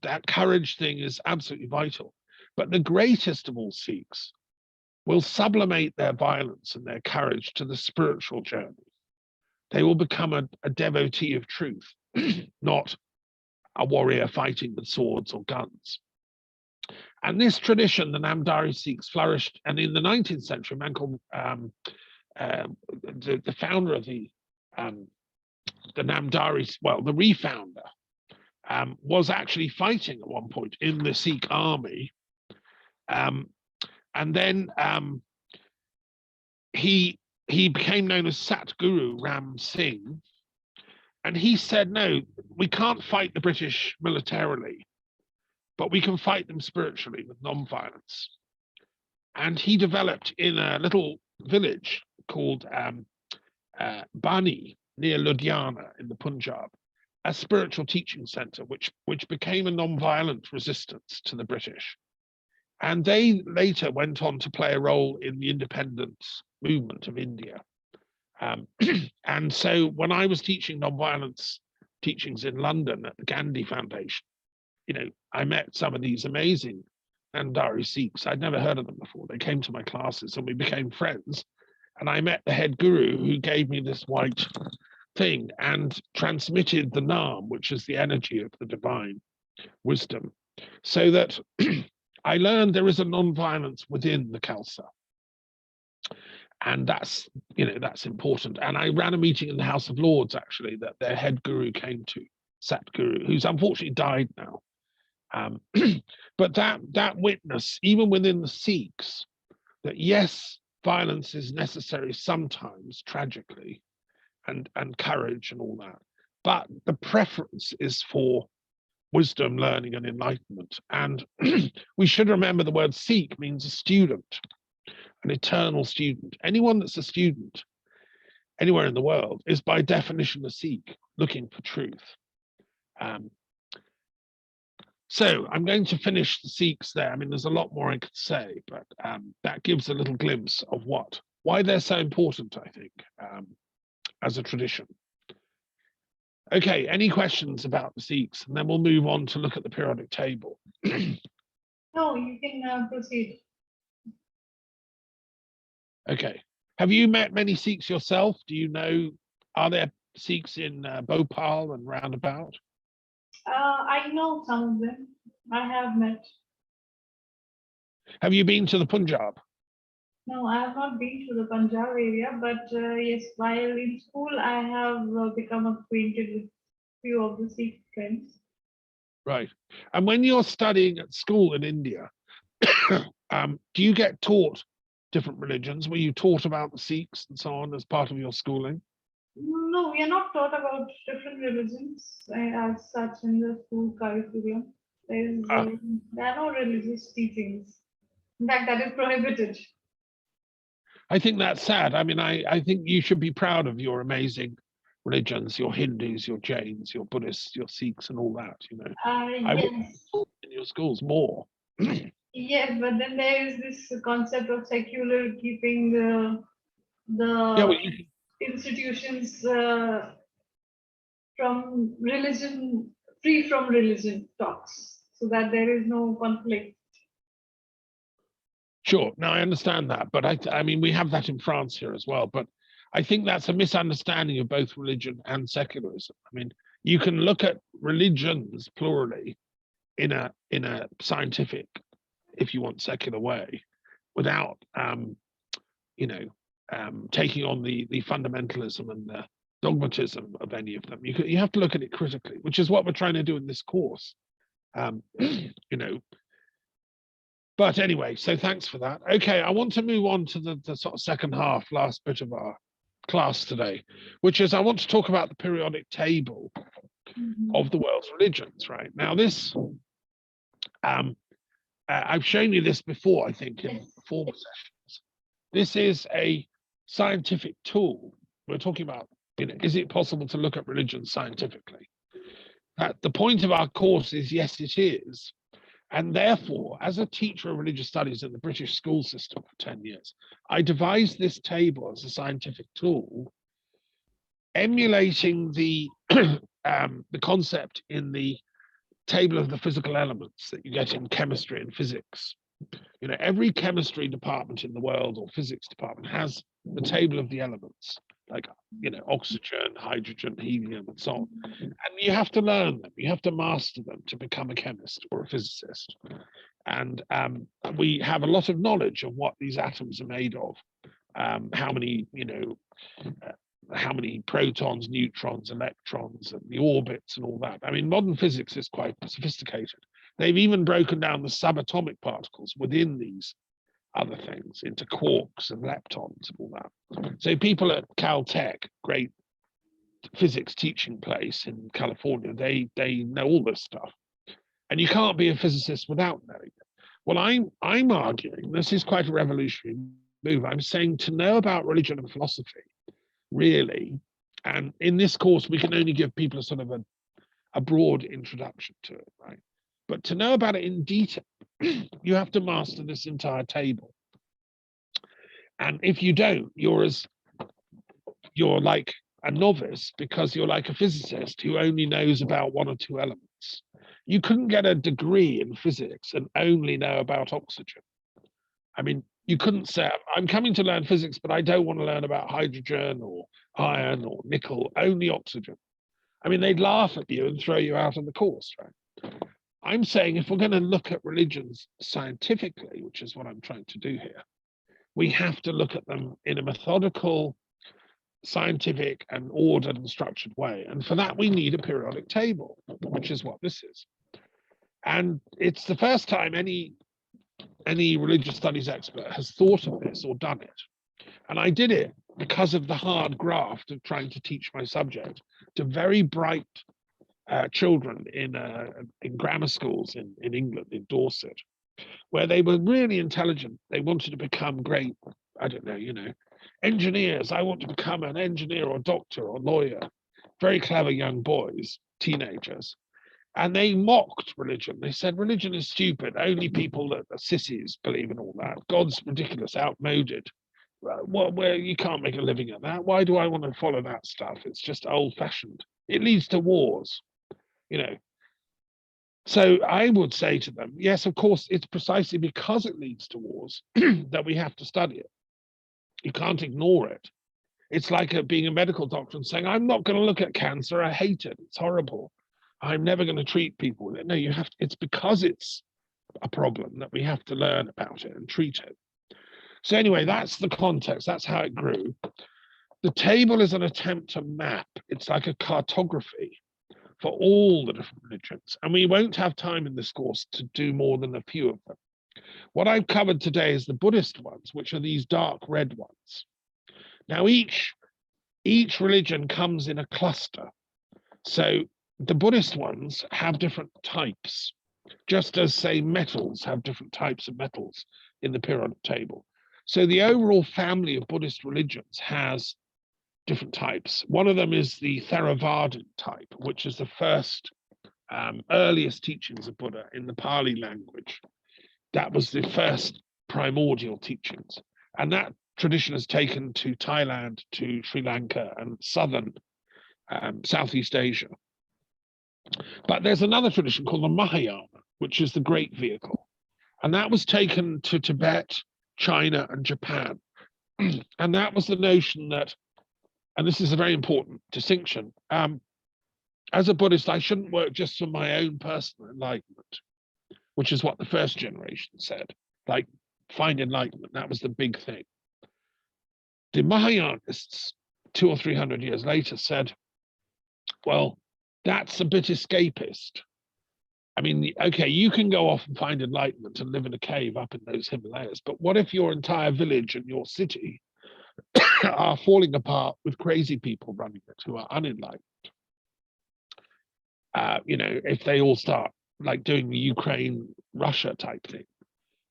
that courage thing is absolutely vital. But the greatest of all Sikhs will sublimate their violence and their courage to the spiritual journey. They will become a devotee of truth, not a warrior fighting with swords or guns. And this tradition, the Namdari Sikhs, flourished. And in the 19th century, a man called the founder of the Namdari, well, the refounder, was actually fighting at one point in the Sikh army. And then he became known as Satguru Ram Singh. And he said, no, we can't fight the British militarily, but we can fight them spiritually with non-violence. And he developed in a little village called Bani, near Ludhiana in the Punjab, a spiritual teaching center, which became a non-violent resistance to the British. And they later went on to play a role in the independence movement of India. And so when I was teaching nonviolence teachings in London at the Gandhi Foundation, I met some of these amazing Nandari Sikhs. I'd never heard of them before. They came to my classes and we became friends. And I met the head guru who gave me this white thing and transmitted the Naam, which is the energy of the divine wisdom, so that I learned there is a non-violence within the Khalsa. And that's important. And I ran a meeting in the House of Lords, actually, that their head guru came to, Satguru, who's unfortunately died now. But that witness, even within the Sikhs, that yes, violence is necessary sometimes, tragically, and courage and all that. But the preference is for wisdom, learning, and enlightenment. And we should remember the word Sikh means a student, an eternal student. Anyone that's a student anywhere in the world is by definition a Sikh, looking for truth. So I'm going to finish the Sikhs there. I mean, there's a lot more I could say, but that gives a little glimpse of why they're so important, I think, as a tradition. Okay, any questions about the Sikhs? And then we'll move on to look at the periodic table. No, you can proceed. Okay. Have you met many Sikhs yourself? Do you know, are there Sikhs in Bhopal and roundabout? I know some of them. I have met. Have you been to the Punjab? No, I have not been to the Punjab area, but yes, while in school, I have become acquainted with few of the Sikh friends. Right. And when you're studying at school in India, do you get taught different religions? Were you taught about the Sikhs and so on as part of your schooling? No, we are not taught about different religions as such in the school curriculum. There are no religious teachings. In fact, that is prohibited. I think that's sad. I mean, I think you should be proud of your amazing religions, your Hindus, your Jains, your Buddhists, your Sikhs, and all that. I would Yes. in your schools more. Yes, but then there is this concept of secular keeping the Yeah, well, institutions from religion, free from religion talks, so that there is no conflict. sure. Now I understand that, but I mean, we have that in France here as well. But I think that's a misunderstanding of both religion and secularism. I mean, you can look at religions plurally in a scientific, if you want, secular way, without taking on the fundamentalism and the dogmatism of any of them. You have to look at it critically, which is what we're trying to do in this course. But anyway, so thanks for that. Okay, I want to move on to the sort of second half, last bit of our class today, which is I want to talk about the periodic table of the world's religions. Right now, this I've shown you this before, I think, in former sessions. This is a scientific tool. We're talking about, is it possible to look at religion scientifically? The point of our course is yes, it is. And therefore, as a teacher of religious studies in the British school system for 10 years, I devised this table as a scientific tool, emulating the concept in the table of the physical elements that you get in chemistry and physics. Every chemistry department in the world or physics department has the table of the elements, like, oxygen, hydrogen, helium, and so on. And you have to learn them. You have to master them to become a chemist or a physicist. And we have a lot of knowledge of what these atoms are made of, how many protons, neutrons, electrons, and the orbits and all that. I mean, modern physics is quite sophisticated. They've even broken down the subatomic particles within these other things into quarks and leptons and all that. So people at Caltech, great physics teaching place in California, they know all this stuff. And you can't be a physicist without knowing it. Well, I'm arguing, this is quite a revolutionary move. I'm saying to know about religion and philosophy, really, and in this course, we can only give people a sort of a broad introduction to it, right? But to know about it in detail, you have to master this entire table. And if you don't, you're like a novice, because you're like a physicist who only knows about one or two elements. You couldn't get a degree in physics and only know about oxygen. I mean, you couldn't say, I'm coming to learn physics, but I don't want to learn about hydrogen or iron or nickel, only oxygen. I mean, they'd laugh at you and throw you out of the course, right? I'm saying if we're going to look at religions scientifically, which is what I'm trying to do here, we have to look at them in a methodical, scientific and ordered and structured way. And for that, we need a periodic table, which is what this is. And it's the first time any religious studies expert has thought of this or done it. And I did it because of the hard graft of trying to teach my subject to very bright children in grammar schools in England, in Dorset, where they were really intelligent. They wanted to become great, I don't know, engineers. I want to become an engineer or doctor or lawyer. Very clever young boys, teenagers. And they mocked religion. They said religion is stupid. Only people that are sissies believe in all that. God's ridiculous, outmoded. Well, you can't make a living at that. Why do I want to follow that stuff? It's just old-fashioned. It leads to wars, So I would say to them, yes, of course, it's precisely because it leads to wars that we have to study it. You can't ignore it. It's like being a medical doctor and saying, I'm not going to look at cancer. I hate it. It's horrible. I'm never going to treat people with it. No, you have to. It's because it's a problem that we have to learn about it and treat it. So anyway, that's the context. That's how it grew. The table is an attempt to map. It's like a cartography for all the different religions. And we won't have time in this course to do more than a few of them. What I've covered today is the Buddhist ones, which are these dark red ones. Now, each religion comes in a cluster. So the Buddhist ones have different types, just as, say, metals have different types of metals in the periodic table. So the overall family of Buddhist religions has different types. One of them is the Theravadan type, which is the first earliest teachings of Buddha in the Pali language. That was the first primordial teachings. And that tradition has taken to Thailand, to Sri Lanka, and southern Southeast Asia. But there's another tradition called the Mahayana, which is the great vehicle. And that was taken to Tibet, China, and Japan. And that was the notion that, and this is a very important distinction, as a Buddhist, I shouldn't work just for my own personal enlightenment, which is what the first generation said, like find enlightenment. That was the big thing. The Mahayanists, 200 or 300 years later, said, well, that's a bit escapist. I mean, okay, you can go off and find enlightenment and live in a cave up in those Himalayas, but what if your entire village and your city are falling apart with crazy people running it who are unenlightened? If they all start like doing the Ukraine-Russia type thing.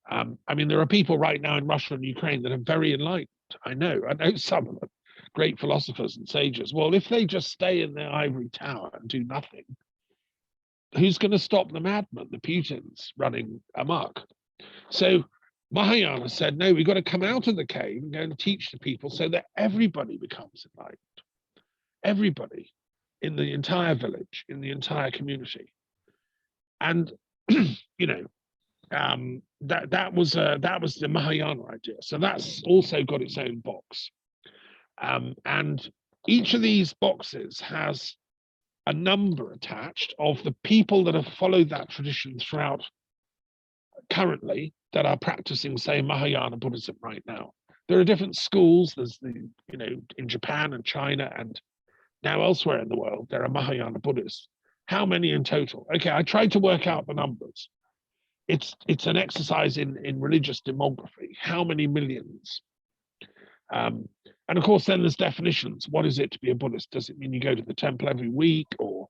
I mean, there are people right now in Russia and Ukraine that are very enlightened. I know some of them, great philosophers and sages. Well, if they just stay in their ivory tower and do nothing, who's going to stop the madmen, the Putins running amok? So Mahayana said, no, we've got to come out of the cave and go and teach the people so that everybody becomes enlightened. Everybody in the entire village, in the entire community. And, that was the Mahayana idea. So that's also got its own box. And each of these boxes has a number attached of the people that have followed that tradition throughout currently that are practicing, say, Mahayana Buddhism right now. There are different schools. There's in Japan and China and now elsewhere in the world, there are Mahayana Buddhists. How many in total? Okay, I tried to work out the numbers. It's an exercise in religious demography. How many millions? And of course, then there's definitions. What is it to be a Buddhist? Does it mean you go to the temple every week, or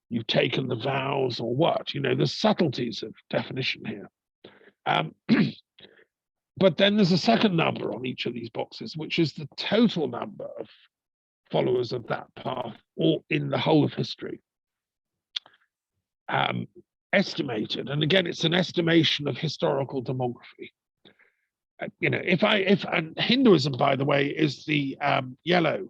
you've taken the vows, or what? There's subtleties of definition here. But then there's a second number on each of these boxes, which is the total number of followers of that path, or in the whole of history. Estimated, and again, it's an estimation of historical demography. and Hinduism, by the way, is the yellow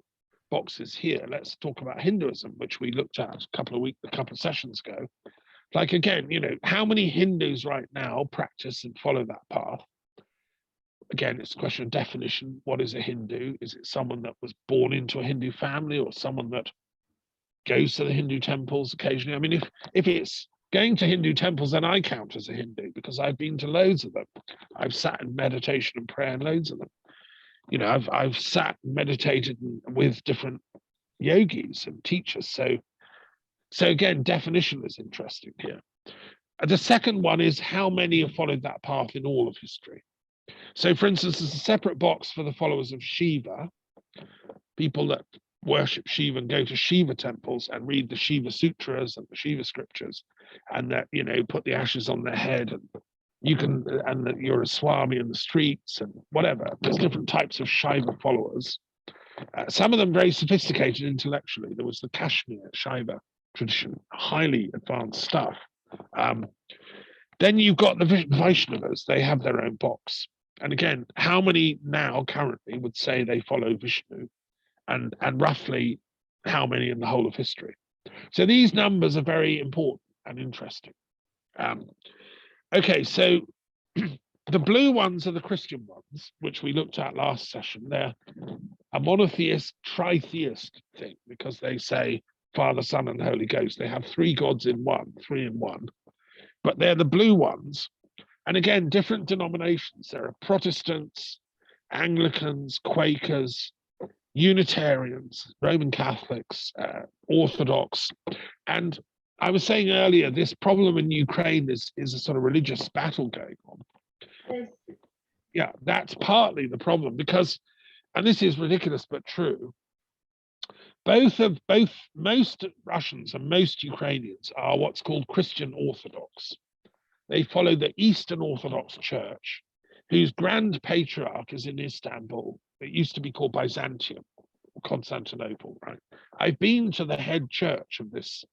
boxes here. Let's talk about Hinduism, which we looked at a couple of sessions ago. Like, again, how many Hindus right now practice and follow that path? Again, it's a question of definition. What is a Hindu? Is it someone that was born into a Hindu family, or someone that goes to the Hindu temples occasionally? I mean, if it's going to Hindu temples, then I count as a Hindu because I've been to loads of them. I've sat in meditation and prayer in loads of them. I've sat and meditated with different yogis and teachers. So again, definition is interesting here. The second one is how many have followed that path in all of history. So, for instance, there's a separate box for the followers of Shiva, people that worship Shiva and go to Shiva temples and read the Shiva sutras and the Shiva scriptures, and that put the ashes on their head, and that you're a Swami in the streets and whatever. There's different types of Shiva followers. Some of them very sophisticated intellectually. There was the Kashmir Shiva tradition, highly advanced stuff. Then you've got the Vaishnavas. They have their own box. And again, how many now currently would say they follow Vishnu, and roughly how many in the whole of history? So these numbers are very important and interesting. Okay, so the blue ones are the Christian ones, which we looked at last session. They're a monotheist, tritheist thing, because they say Father, Son, and Holy Ghost. They have three gods in one, three in one. But they're the blue ones. And again, different denominations. There are Protestants, Anglicans, Quakers, Unitarians, Roman Catholics, Orthodox. And I was saying earlier, this problem in Ukraine is a sort of religious battle going on. Yes. Yeah, that's partly the problem, because, and this is ridiculous but true, most Russians and most Ukrainians are what's called Christian Orthodox. They follow the Eastern Orthodox Church, whose grand patriarch is in Istanbul. It used to be called Byzantium or Constantinople, right? I've been to the head church of this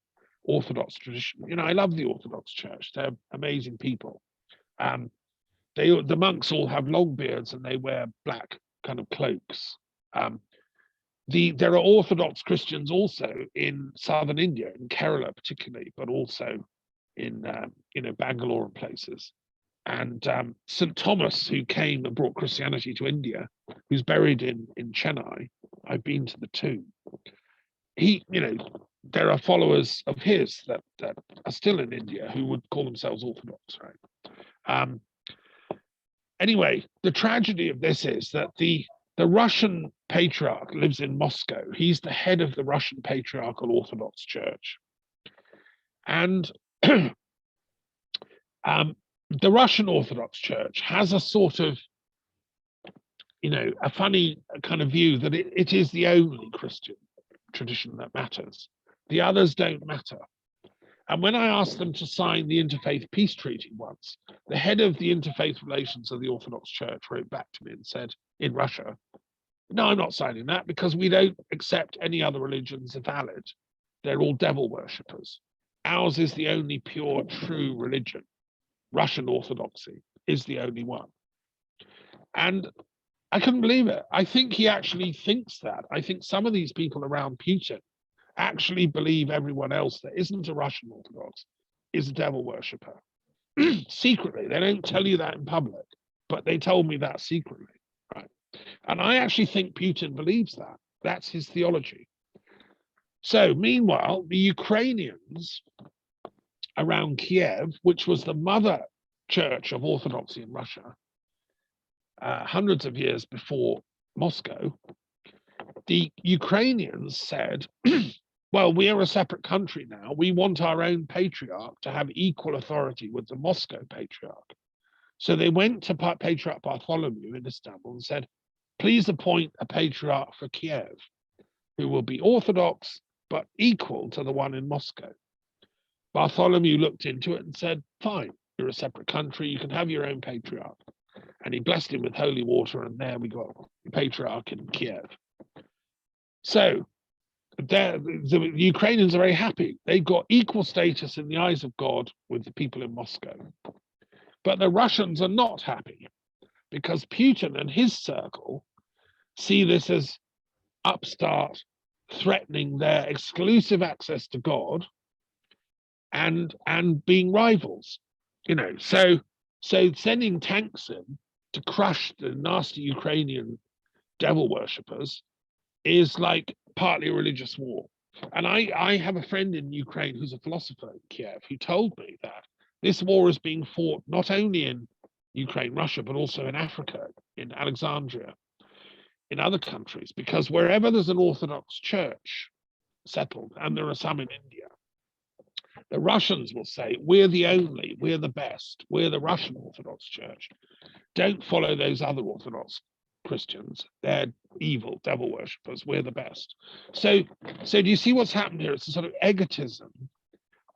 Orthodox tradition. I love the Orthodox Church. They're amazing people. The monks all have long beards and they wear black kind of cloaks. There are Orthodox Christians also in southern India, in Kerala particularly, but also in Bangalore and places. And St. Thomas, who came and brought Christianity to India, who's buried in Chennai, I've been to the tomb. There are followers of his that are still in India who would call themselves Orthodox, right? Anyway, the tragedy of this is that the Russian patriarch lives in Moscow. He's the head of the Russian Patriarchal Orthodox Church. And the Russian Orthodox Church has a sort of, a funny kind of view that it is the only Christian tradition that matters. The others don't matter. And when I asked them to sign the Interfaith Peace Treaty once, the head of the interfaith relations of the Orthodox Church wrote back to me and said, in Russia, no, I'm not signing that because we don't accept any other religions are valid. They're all devil worshippers. Ours is the only pure, true religion. Russian Orthodoxy is the only one. And I couldn't believe it. I think he actually thinks that. I think some of these people around Putin actually believe everyone else that isn't a Russian Orthodox is a devil worshipper. Secretly, they don't tell you that in public, but they told me that secretly, right? And I actually think Putin believes that. That's his theology. So meanwhile, the Ukrainians around Kiev, which was the mother church of Orthodoxy in Russia, hundreds of years before Moscow, the Ukrainians said, well, we are a separate country now. We want our own patriarch to have equal authority with the Moscow patriarch. So they went to Patriarch Bartholomew in Istanbul and said, please appoint a patriarch for Kiev who will be Orthodox, but equal to the one in Moscow. Bartholomew looked into it and said, fine, you're a separate country. You can have your own patriarch. And he blessed him with holy water. And there we got the patriarch in Kiev. So the Ukrainians are very happy. They've got equal status in the eyes of God with the people in Moscow. But the Russians are not happy. because Putin and his circle see this as upstart threatening their exclusive access to God and being rivals, so sending tanks in to crush the nasty Ukrainian devil worshippers is like partly a religious war. And I have a friend in Ukraine who's a philosopher in Kiev who told me that this war is being fought not only in Ukraine, Russia, but also in Africa, in Alexandria, in other countries, because wherever there's an Orthodox church settled, and there are some in India, the Russians will say, we're the best, we're the Russian Orthodox Church. Don't follow those other Orthodox Christians. They're evil, devil worshippers. We're the best. So do you see what's happened here? It's a sort of egotism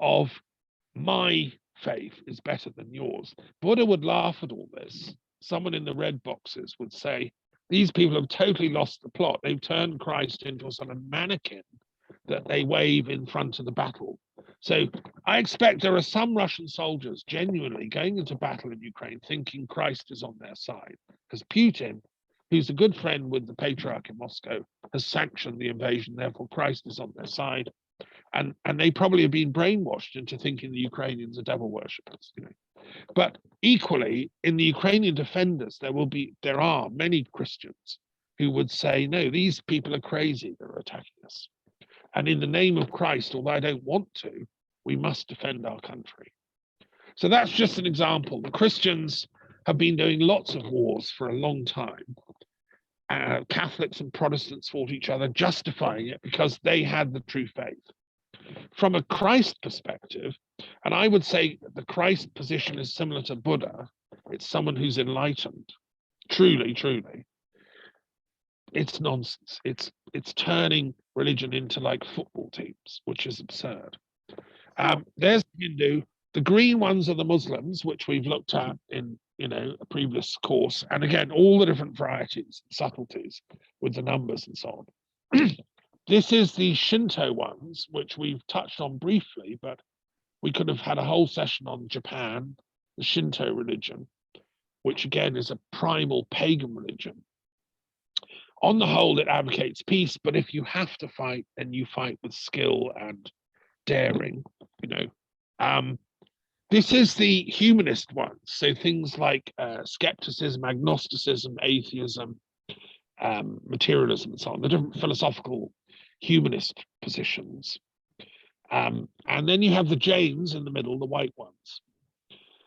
of my faith is better than yours. Buddha would laugh at all this. Someone in the red boxes would say, these people have totally lost the plot. They've turned Christ into a sort of mannequin that they wave in front of the battle. So I expect there are some Russian soldiers genuinely going into battle in Ukraine thinking Christ is on their side, because Putin, who's a good friend with the patriarch in Moscow, has sanctioned the invasion. Therefore, Christ is on their side. And they probably have been brainwashed into thinking the Ukrainians are devil worshippers. But equally, in the Ukrainian defenders, there are many Christians who would say, no, these people are crazy. They're attacking us. And in the name of Christ, although I don't want to, we must defend our country. So that's just an example. The Christians have been doing lots of wars for a long time. Catholics and Protestants fought each other, justifying it because they had the true faith. From a Christ perspective, and I would say the Christ position is similar to Buddha, it's someone who's enlightened, truly, truly. It's nonsense. It's turning religion into like football teams, which is absurd. There's Hindu. The green ones are the Muslims, which we've looked at in a previous course, and again, all the different varieties, subtleties with the numbers and so on. This is the Shinto ones, which we've touched on briefly, but we could have had a whole session on Japan, the Shinto religion, which again is a primal pagan religion. On the whole, it advocates peace, but if you have to fight, then you fight with skill and daring, This is the humanist ones, so things like skepticism, agnosticism, atheism, materialism, and so on, the different philosophical humanist positions. And then you have the Jains in the middle, the white ones.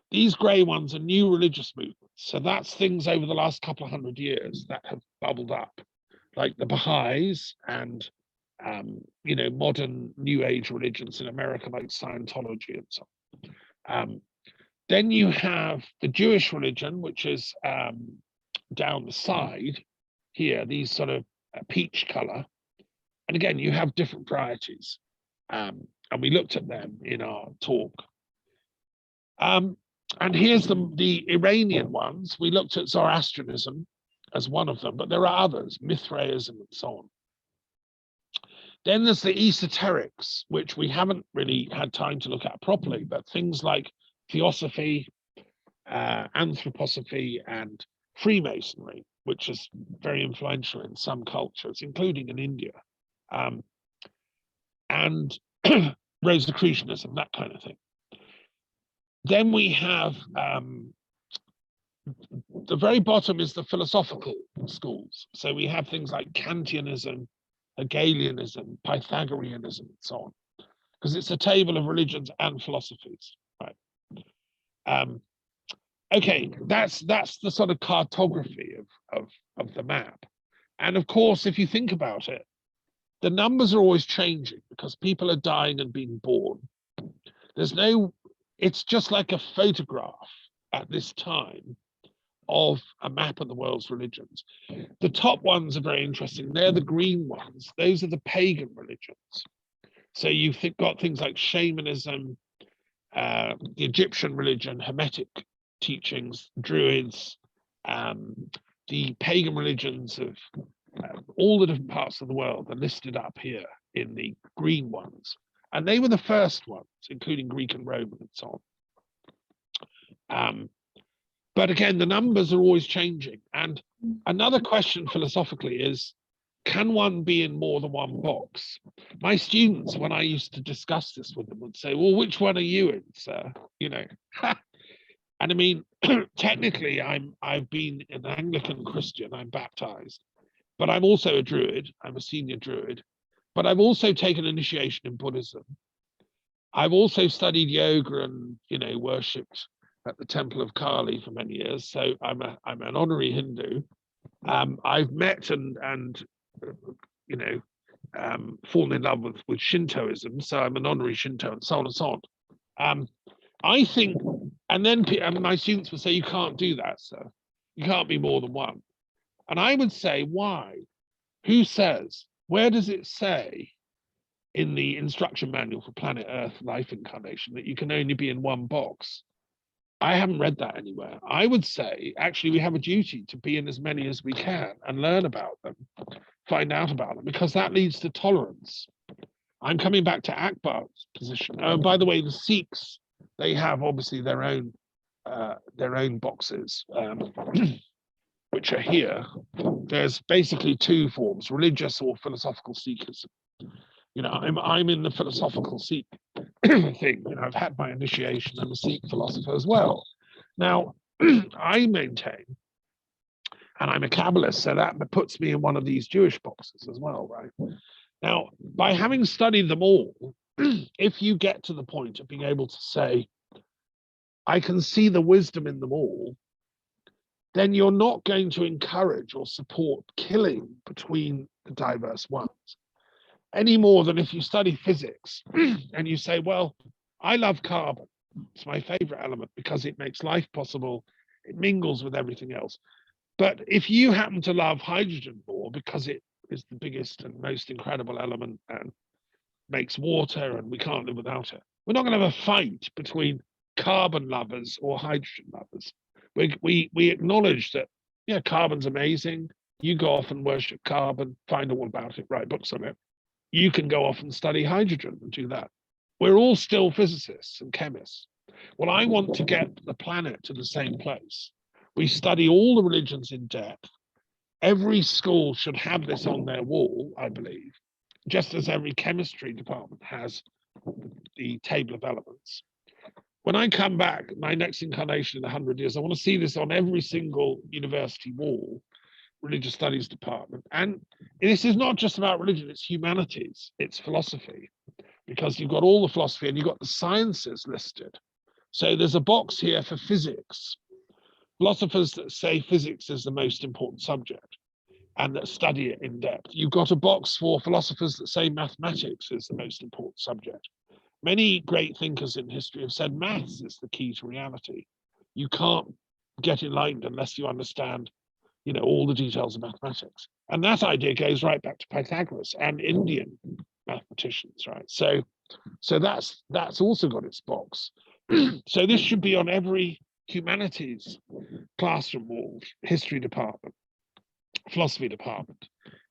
These grey ones are new religious movements. So that's things over the last couple of 100 years that have bubbled up, like the Baha'is and, modern New Age religions in America, like Scientology and so on. Then you have the Jewish religion, which is down the side here, these sort of peach color. And again, you have different varieties. And we looked at them in our talk. And here's the Iranian ones. We looked at Zoroastrianism as one of them, but there are others, Mithraism and so on. Then there's the esoterics, which we haven't really had time to look at properly, but things like theosophy, anthroposophy, and Freemasonry, which is very influential in some cultures, including in India, and Rosicrucianism, that kind of thing. Then we have the very bottom is the philosophical schools. So we have things like Kantianism, Hegelianism, Pythagoreanism, and so on, because it's a table of religions and philosophies, right? Okay, that's the sort of cartography of the map. And of course, if you think about it, the numbers are always changing because people are dying and being born. It's just like a photograph at this time of a map of the world's religions. The top ones are very interesting. They're the green ones. Those are the pagan religions. So you've got things like shamanism, the Egyptian religion, Hermetic teachings, Druids, the pagan religions of all the different parts of the world are listed up here in the green ones. And they were the first ones, including Greek and Roman and so on. But again, the numbers are always changing. And another question philosophically is, can one be in more than one box? My students, when I used to discuss this with them, would say, well, which one are you in, sir? You know, and I mean, technically, I've been an Anglican Christian, I'm baptized, but I'm also a Druid, I'm a senior Druid, but I've also taken initiation in Buddhism. I've also studied yoga and, you know, worshipped at the Temple of Kali for many years. So I'm an honorary Hindu. I've met and you know, fallen in love with Shintoism. So I'm an honorary Shinto and so on and so on. I think, and then my students would say, you can't do that, sir. You can't be more than one. And I would say, why? Who says? Where does it say in the instruction manual for planet Earth life incarnation that you can only be in one box? I haven't read that anywhere. I would say, actually, we have a duty to be in as many as we can and learn about them, find out about them, because that leads to tolerance. I'm coming back to Akbar's position. By the way, the Sikhs, they have obviously their own boxes, which are here. There's basically two forms: religious or philosophical Sikhism. You know, I'm in the philosophical Sikh thing. You know, I've had my initiation. I'm a Sikh philosopher as well. Now, I maintain, and I'm a Kabbalist, so that puts me in one of these Jewish boxes as well, right? Now, by having studied them all, if you get to the point of being able to say, I can see the wisdom in them all, then you're not going to encourage or support killing between the diverse ones any more than if you study physics and you say, well, I love carbon. It's my favorite element because it makes life possible. It mingles with everything else. But if you happen to love hydrogen more because it is the biggest and most incredible element and makes water and we can't live without it, we're not going to have a fight between carbon lovers or hydrogen lovers. We acknowledge that, yeah, carbon's amazing. You go off and worship carbon, find all about it, write books on it. You can go off and study hydrogen and do that. We're all still physicists and chemists. Well, I want to get the planet to the same place. We study all the religions in depth. Every school should have this on their wall, I believe, just as every chemistry department has the table of elements. When I come back, my next incarnation in 100 years, I want to see this on every single university wall, religious studies department. And this is not just about religion, it's humanities, it's philosophy, because you've got all the philosophy and you've got the sciences listed. So there's a box here for physics. Philosophers that say physics is the most important subject and that study it in depth. You've got a box for philosophers that say mathematics is the most important subject. Many great thinkers in history have said maths is the key to reality. You can't get enlightened unless you understand, you know, all the details of mathematics. And that idea goes right back to Pythagoras and Indian mathematicians, right? So that's also got its box. So this should be on every humanities classroom wall, history department, philosophy department.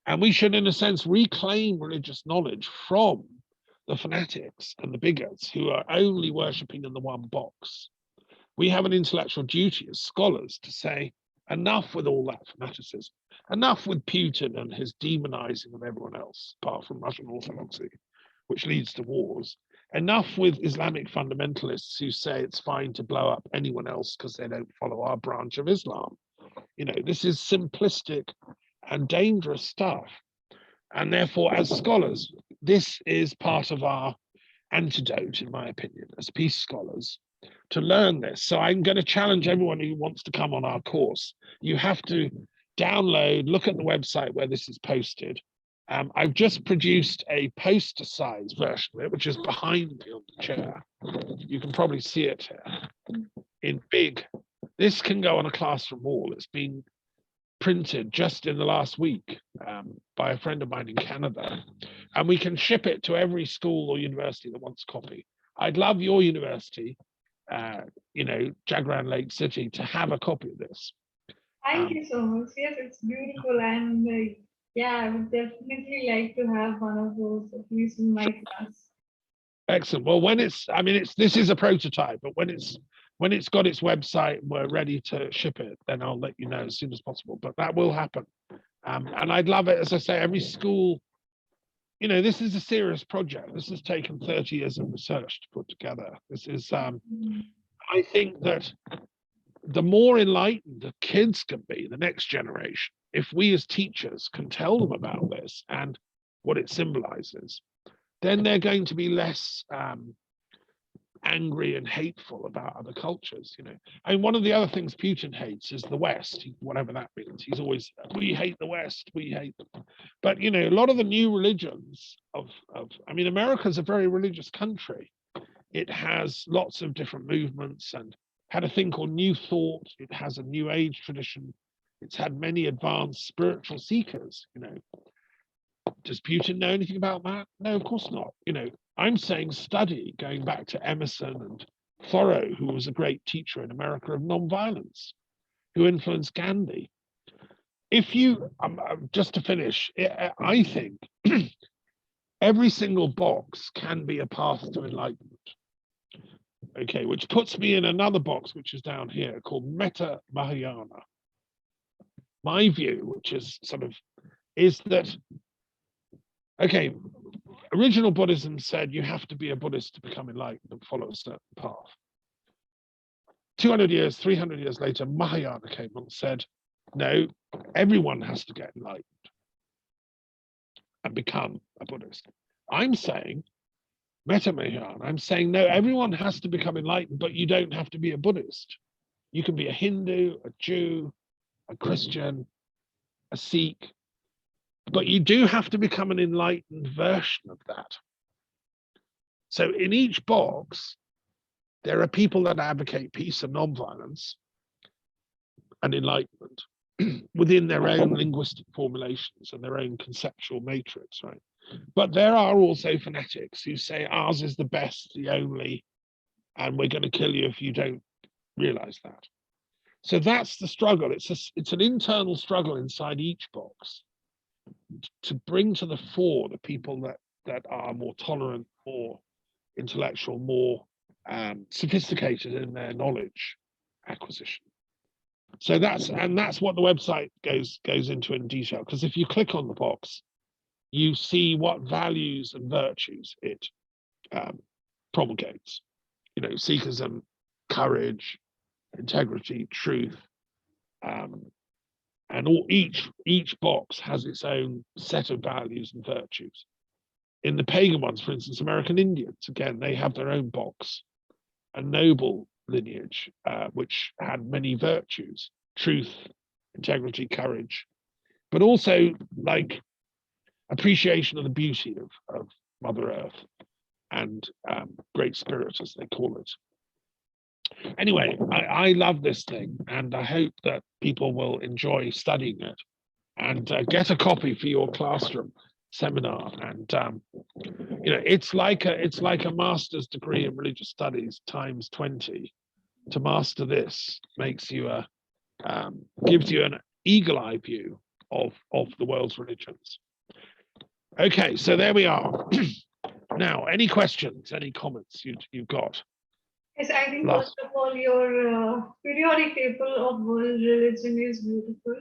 And we should, in a sense, reclaim religious knowledge from the fanatics and the bigots who are only worshipping in the one box. We have an intellectual duty as scholars to say, enough with all that fanaticism, enough with Putin and his demonizing of everyone else, apart from Russian Orthodoxy, which leads to wars. Enough with Islamic fundamentalists who say it's fine to blow up anyone else because they don't follow our branch of Islam. You know, this is simplistic and dangerous stuff. And therefore, as scholars, this is part of our antidote, in my opinion, as peace scholars, to learn this. So I'm going to challenge everyone who wants to come on our course. You have to download, look at the website where this is posted. I've just produced a poster size version of it, which is behind me on the chair. You can probably see it here in big. This can go on a classroom wall. It's been printed just in the last week by a friend of mine in Canada. And we can ship it to every school or university that wants a copy. I'd love your university, you know, Jagran Lake City, to have a copy of this. Thank you so much. Yes, it's beautiful. And yeah, I would definitely like to have one of those, at least in my class. Excellent. Well, when it's, I mean, this is a prototype, but when when it's got its website, we're ready to ship it, then I'll let you know as soon as possible. But that will happen. And I'd love it, as I say, every school, you know, this is a serious project. This has taken 30 years of research to put together. This is, I think that the more enlightened the kids can be, the next generation, if we as teachers can tell them about this and what it symbolizes, then they're going to be less angry and hateful about other cultures. You know, I mean, one of the other things Putin hates is the West, whatever that means. He's always, we hate the West, we hate them. But you know, a lot of the new religions I mean, America's a very religious country. It has lots of different movements and had a thing called New Thought. It has a New Age tradition. It's had many advanced spiritual seekers. You know, does Putin know anything about that? No, of course not. You know, I'm saying study, going back to Emerson and Thoreau, who was a great teacher in America of nonviolence, who influenced Gandhi. If you, just to finish, I think every single box can be a path to enlightenment. Okay, which puts me in another box, which is down here, called Metta Mahayana. My view, which is sort of, is that, okay, original Buddhism said you have to be a Buddhist to become enlightened and follow a certain path. 200 years, 300 years later, Mahayana came and said, no, everyone has to get enlightened and become a Buddhist. I'm saying, Metta Mahayana, I'm saying, no, everyone has to become enlightened, but you don't have to be a Buddhist. You can be a Hindu, a Jew, a Christian, a Sikh, but you do have to become an enlightened version of that. So in each box, there are people that advocate peace and nonviolence and enlightenment within their own linguistic formulations and their own conceptual matrix, right? But there are also fanatics who say ours is the best, the only, and we're going to kill you if you don't realize that. So that's the struggle. It's an internal struggle inside each box to bring to the fore the people that are more tolerant, more intellectual, more sophisticated in their knowledge acquisition. So that's what the website goes into in detail. Because if you click on the box, you see what values and virtues it promulgates. You know, Sikhism, courage, integrity, truth, and each box has its own set of values and virtues. In the pagan ones, for instance, American Indians, again, they have their own box, a noble lineage, which had many virtues, truth, integrity, courage, but also like appreciation of the beauty of Mother Earth and Great Spirit, as they call it. Anyway, I love this thing, and I hope that people will enjoy studying it and get a copy for your classroom seminar. And you know, it's like a master's degree in religious studies times 20. To master this makes you gives you an eagle-eye view of the world's religions. Okay, so there we are. Now, any questions, any comments you've got? Yes, I think first of all, your periodic table of world religion is beautiful,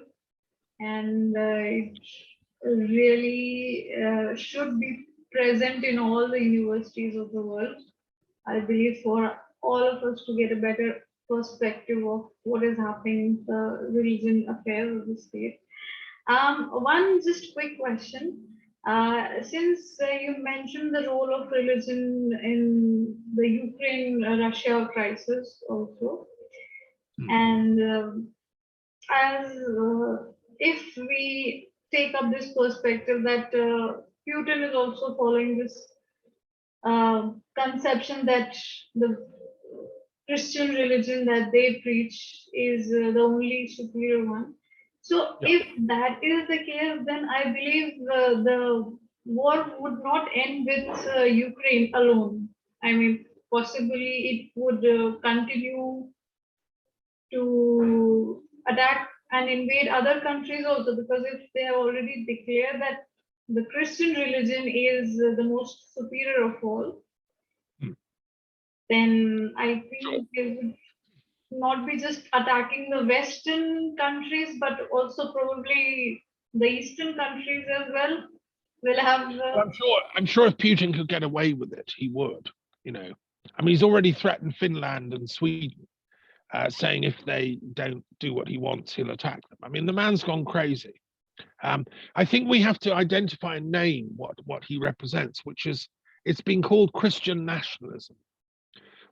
and it really should be present in all the universities of the world. I believe for all of us to get a better perspective of what is happening in the religion affairs of the state. One just quick question. Since you mentioned the role of religion in the Ukraine-Russia crisis also, and as if we take up this perspective that Putin is also following this conception that the Christian religion that they preach is the only superior one. So, if that is the case, then I believe the war would not end with Ukraine alone. I mean, possibly it would continue to attack and invade other countries also, because if they have already declared that the Christian religion is the most superior of all, then I think they would. not be just attacking the Western countries, but also probably the Eastern countries as well. Will have Well, I'm sure if Putin could get away with it, he would. You know, I mean, he's already threatened Finland and Sweden, saying if they don't do what he wants, he'll attack them. I mean, the man's gone crazy. I think we have to identify and name what he represents, which is it's been called Christian nationalism.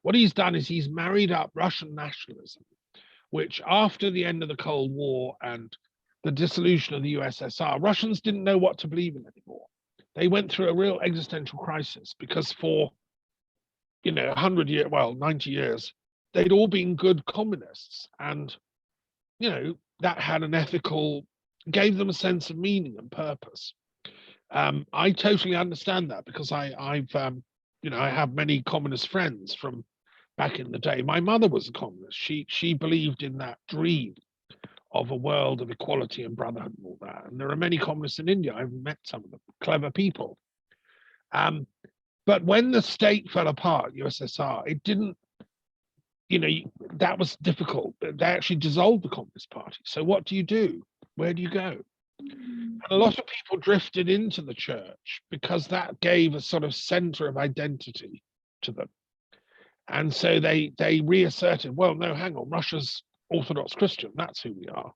What he's done is he's married up Russian nationalism, which after the end of the Cold War and the dissolution of the USSR, Russians didn't know what to believe in anymore. They went through a real existential crisis because for 100 years, well, 90 years, they'd all been good communists, and that had an ethical, gave them a sense of meaning and purpose. I totally understand that because I've I have many communist friends from back in the day. My mother was a communist. She believed in that dream of a world of equality and brotherhood and all that. And there are many communists in India. I've met some of them, clever people. But when the state fell apart, USSR, it didn't, that was difficult. They actually dissolved the Communist Party. So what do you do? Where do you go? And a lot of people drifted into the church because that gave a sort of center of identity to them. And so they reasserted, well, no, hang on, Russia's Orthodox Christian, that's who we are.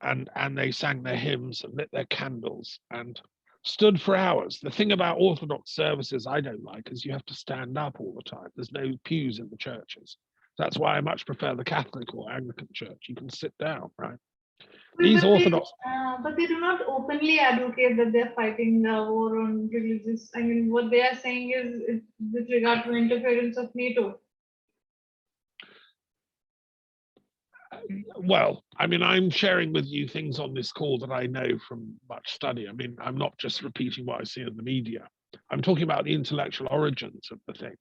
And they sang their hymns and lit their candles and stood for hours. The thing about Orthodox services I don't like is you have to stand up all the time. There's no pews in the churches. That's why I much prefer the Catholic or Anglican church. You can sit down, right? Well, These Orthodox. but they do not openly advocate that they're fighting the war on religious. I mean, what they are saying is with regard to interference of NATO. Well, I mean, I'm sharing with you things on this call that I know from much study. I mean, I'm not just repeating what I see in the media. I'm talking about the intellectual origins of the thing.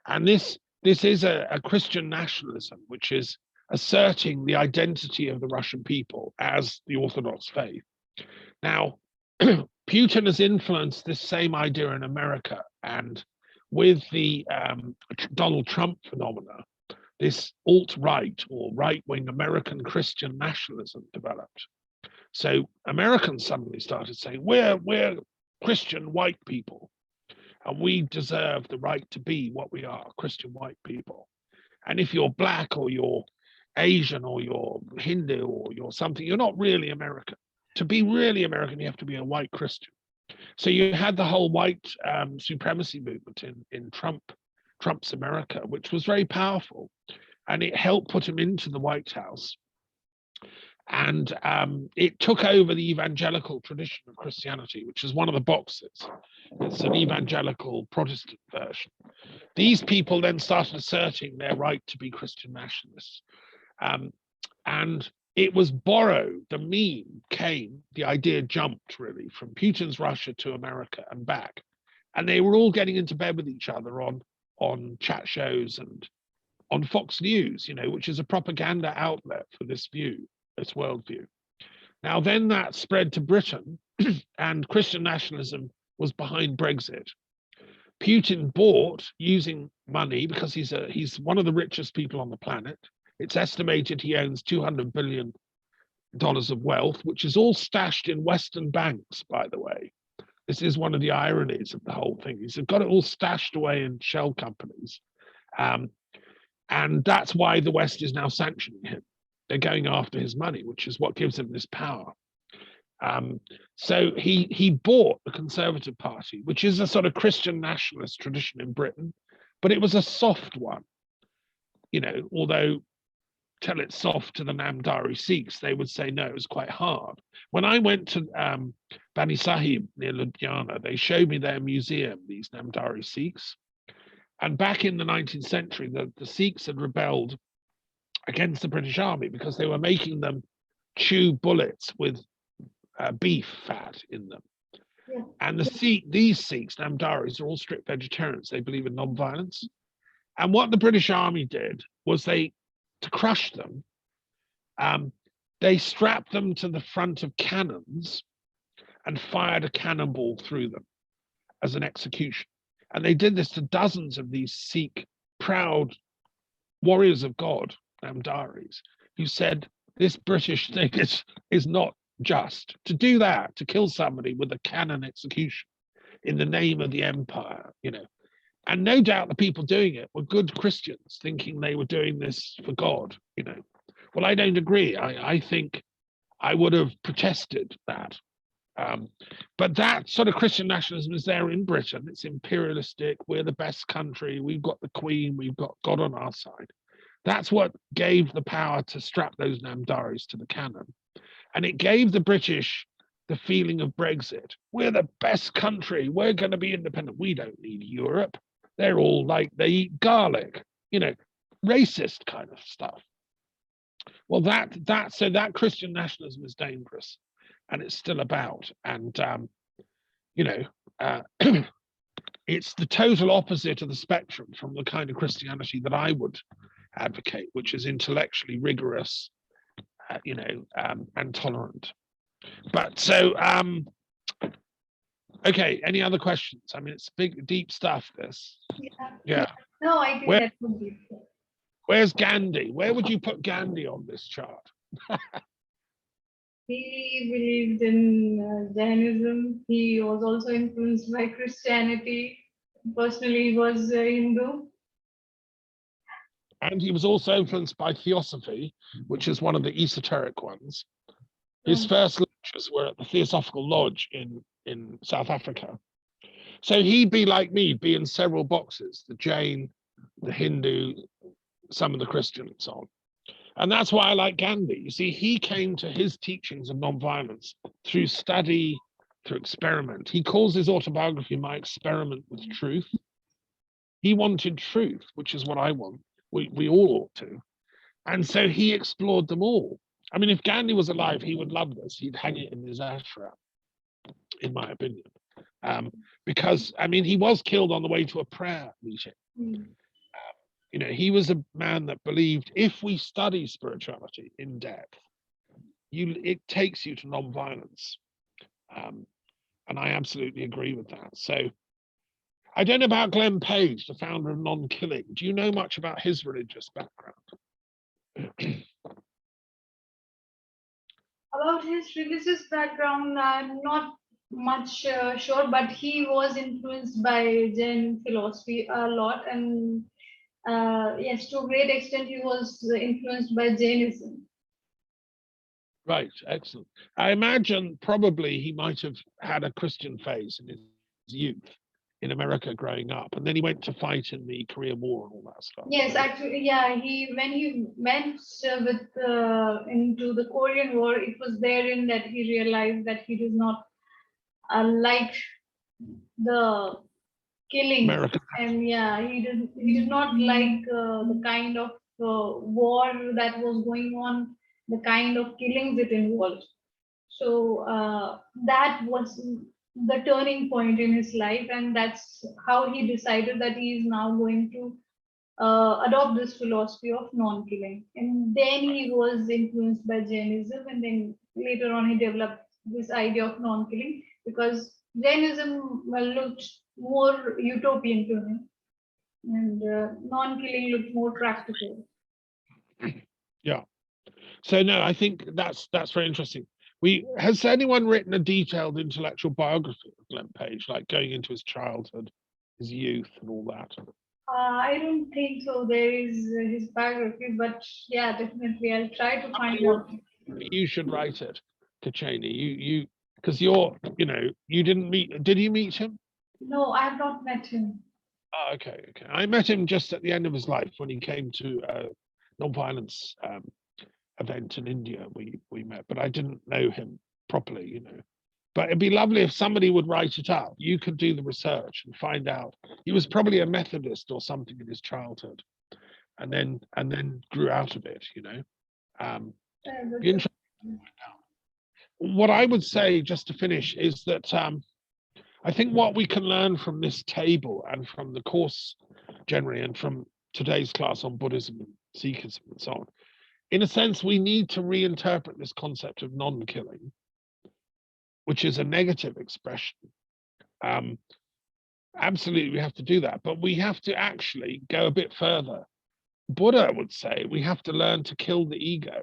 And this is a Christian nationalism, which is asserting the identity of the Russian people as the Orthodox faith. Now, Putin has influenced this same idea in America, and with the Donald Trump phenomena, this alt-right or right-wing American Christian nationalism developed. So Americans suddenly started saying, we're Christian white people, and we deserve the right to be what we are, Christian white people. And if you're black or you're Asian or you're Hindu or you're something, you're not really American. To be really American, you have to be a white Christian. So you had the whole white supremacy movement in Trump's America, which was very powerful, and it helped put him into the White House. And it took over the evangelical tradition of Christianity, which is one of the boxes. It's an evangelical Protestant version. These people then started asserting their right to be Christian nationalists. And it was borrowed, the meme came, the idea jumped really from Putin's Russia to America and back. And they were all getting into bed with each other on chat shows and on Fox News, which is a propaganda outlet for this view, this worldview. Now, then that spread to Britain, and Christian nationalism was behind Brexit. Putin bought, using money, because he's one of the richest people on the planet. It's estimated he owns $200 billion of wealth, which is all stashed in Western banks, by the way. This is one of the ironies of the whole thing. He's got it all stashed away in shell companies. And that's why the West is now sanctioning him. They're going after his money, which is what gives him this power. So he bought the Conservative Party, which is a sort of Christian nationalist tradition in Britain, but it was a soft one. Although tell it soft to the Namdari Sikhs, they would say no, it was quite hard. When I went to Bani Sahib near Ludhiana, they showed me their museum, these Namdari Sikhs. And back in the 19th century, the Sikhs had rebelled against the British Army because they were making them chew bullets with beef fat in them. Yeah. And these Sikhs, Namdaris, are all strict vegetarians. They believe in non-violence. And what the British Army did was to crush them, they strapped them to the front of cannons and fired a cannonball through them as an execution. And they did this to dozens of these Sikh proud warriors of God, Namdaris, who said this British thing is not just. To do that, to kill somebody with a cannon execution in the name of the empire, and no doubt the people doing it were good Christians thinking they were doing this for God, Well, I don't agree. I think I would have protested that. But that sort of Christian nationalism is there in Britain. It's imperialistic. We're the best country. We've got the Queen. We've got God on our side. That's what gave the power to strap those Namdaris to the cannon. And it gave the British the feeling of Brexit. We're the best country. We're going to be independent. We don't need Europe. They're all like, they eat garlic, racist kind of stuff. Well, so that Christian nationalism is dangerous, and it's still about. And it's the total opposite of the spectrum from the kind of Christianity that I would advocate, which is intellectually rigorous, and tolerant. But so, okay, any other questions? I mean, it's big, deep stuff, this. Yeah. No, I think that would be. Where's Gandhi? Where would you put Gandhi on this chart? He believed in Jainism. He was also influenced by Christianity. Personally, he was Hindu. And he was also influenced by Theosophy, which is one of the esoteric ones. His first lectures were at the Theosophical Lodge in South Africa. So he'd be like me, be in several boxes, the Jain, the Hindu, some of the Christian and so on. And that's why I like Gandhi. You see, he came to his teachings of nonviolence through study, through experiment. He calls his autobiography My Experiment with Truth. He wanted truth, which is what I want. We all ought to. And so he explored them all. I mean, if Gandhi was alive, he would love this. He'd hang it in his ashram, in my opinion. Because, I mean, he was killed on the way to a prayer meeting. He was a man that believed if we study spirituality in depth, it takes you to nonviolence. And I absolutely agree with that. So I don't know about Glenn Page, the founder of Nonkilling. Do you know much about his religious background? About his religious background, not much sure, but he was influenced by Jain philosophy a lot. And yes, to a great extent, he was influenced by Jainism. Right, excellent. I imagine probably he might have had a Christian phase in his youth in America growing up, and then he went to fight in the Korean War and all that stuff. Yes, actually, yeah. When he went into the Korean War, it was therein that he realized that he does not like the killing, America. and yeah, he did not like the kind of war that was going on, the kind of killings it involved. So that was the turning point in his life, and that's how he decided that he is now going to adopt this philosophy of non-killing. And then he was influenced by Jainism, and then later on he developed this idea of non-killing because Jainism looked more utopian to him, and non-killing looked more practical. Yeah. So no, I think that's very interesting. Has anyone written a detailed intellectual biography of Glenn Page, like going into his childhood, his youth, and all that? I don't think so. There is his biography, but yeah, definitely I'll try to find out. You should write it, Kacheni. You because you didn't meet. Did you meet him? No, I have not met him. Oh, okay. I met him just at the end of his life when he came to a non-violence event in India. We met, but I didn't know him properly, But it'd be lovely if somebody would write it up. You could do the research and find out. He was probably a Methodist or something in his childhood, and then grew out of it, Be interesting. What I would say, just to finish, is that I think what we can learn from this table and from the course generally and from today's class on Buddhism and Sikkhism and so on, in a sense, we need to reinterpret this concept of non-killing, which is a negative expression. Absolutely, we have to do that, but we have to actually go a bit further Buddha would say we have to learn to kill the ego.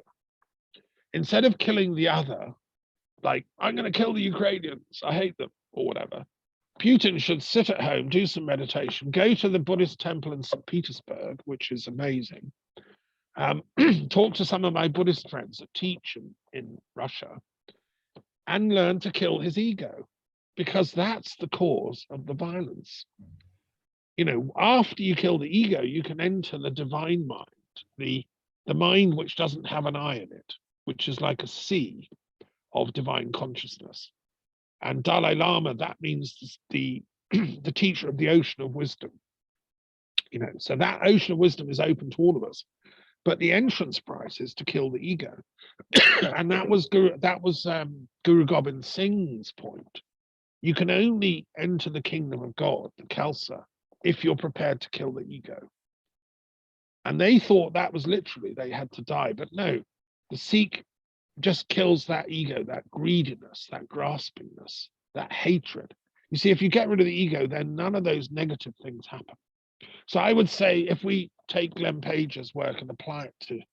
Instead of killing the other, like, I'm going to kill the Ukrainians, I hate them, or whatever. Putin should sit at home, do some meditation, go to the Buddhist temple in St. Petersburg, which is amazing. Talk to some of my Buddhist friends that teach in Russia, and learn to kill his ego, because that's the cause of the violence. You know, after you kill the ego, you can enter the divine mind, the mind which doesn't have an I in it, which is like a sea of divine consciousness. And Dalai Lama, that means the the teacher of the ocean of wisdom. You know, so that ocean of wisdom is open to all of us. But the entrance price is to kill the ego. And that was Guru Gobind Singh's point. You can only enter the kingdom of God, the Khalsa, if you're prepared to kill the ego. And they thought that was literally they had to die. But no, the Sikh just kills that ego, that greediness, that graspingness, that hatred. You see, if you get rid of the ego, then none of those negative things happen. So I would say if we take Glenn Page's work and apply it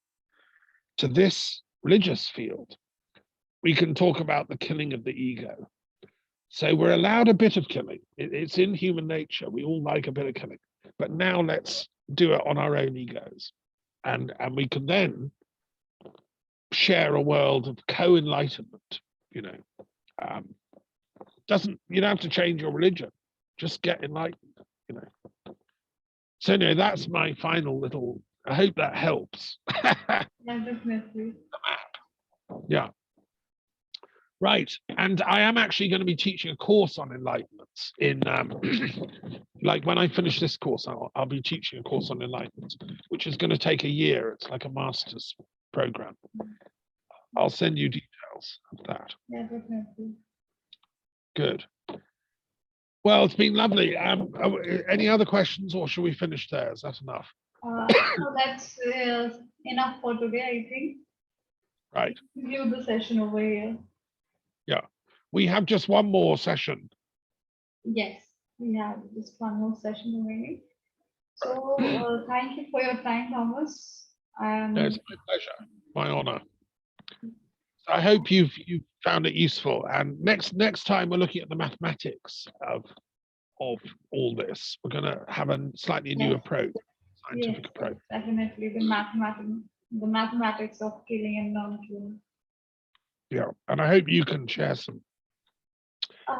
to this religious field, we can talk about the killing of the ego. So we're allowed a bit of killing. It's in human nature. We all like a bit of killing. But now let's do it on our own egos. And we can then share a world of co-enlightenment, you know. You don't have to change your religion. Just get enlightened, you know. So anyway, that's my final little, I hope that helps. Yeah, definitely. Yeah. Right. And I am actually going to be teaching a course on enlightenment in, like when I finish this course, I'll be teaching a course on enlightenment, which is going to take a year. It's like a master's program. I'll send you details of that. Yeah, definitely. Good. Well, it's been lovely. Any other questions, or should we finish there? Is that enough? So that's enough for today, I think. Right. Conclude the session over here. Yeah. We have just one more session. Yes, we have just one more session remaining. So thank you for your time, Thomas. No, it's my pleasure, my honor. So I hope you've found it useful. And next time we're looking at the mathematics of all this. We're going to have a slightly new approach, scientific approach. Definitely the mathematics of killing and non-killing. Yeah, and I hope you can share some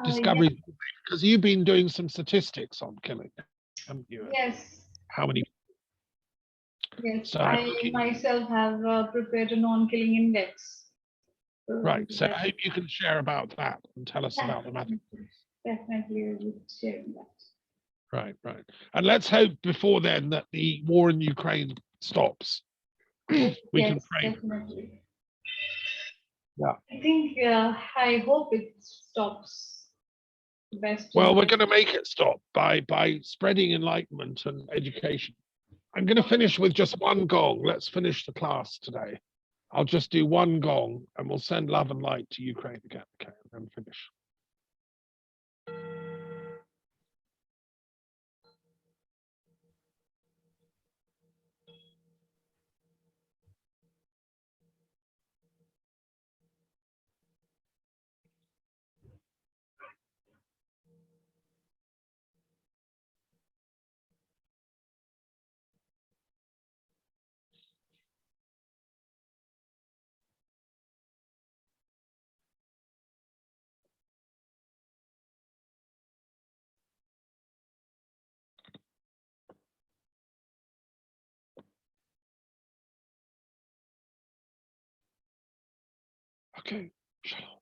discoveries, because you've been doing some statistics on killing, haven't you? Yes. How many? Yes, So I myself have prepared a non-killing index. Right, so I hope you can share about that and tell us about the mathematics. Definitely, we will share that. Right. And let's hope before then that the war in Ukraine stops. We can pray. Definitely. Yeah. I think, I hope it stops. Best. Well, we're going to make it stop by spreading enlightenment and education. I'm going to finish with just one gong. Let's finish the class today. I'll just do one gong and we'll send love and light to Ukraine again. Okay, and then finish. Okay, shalom.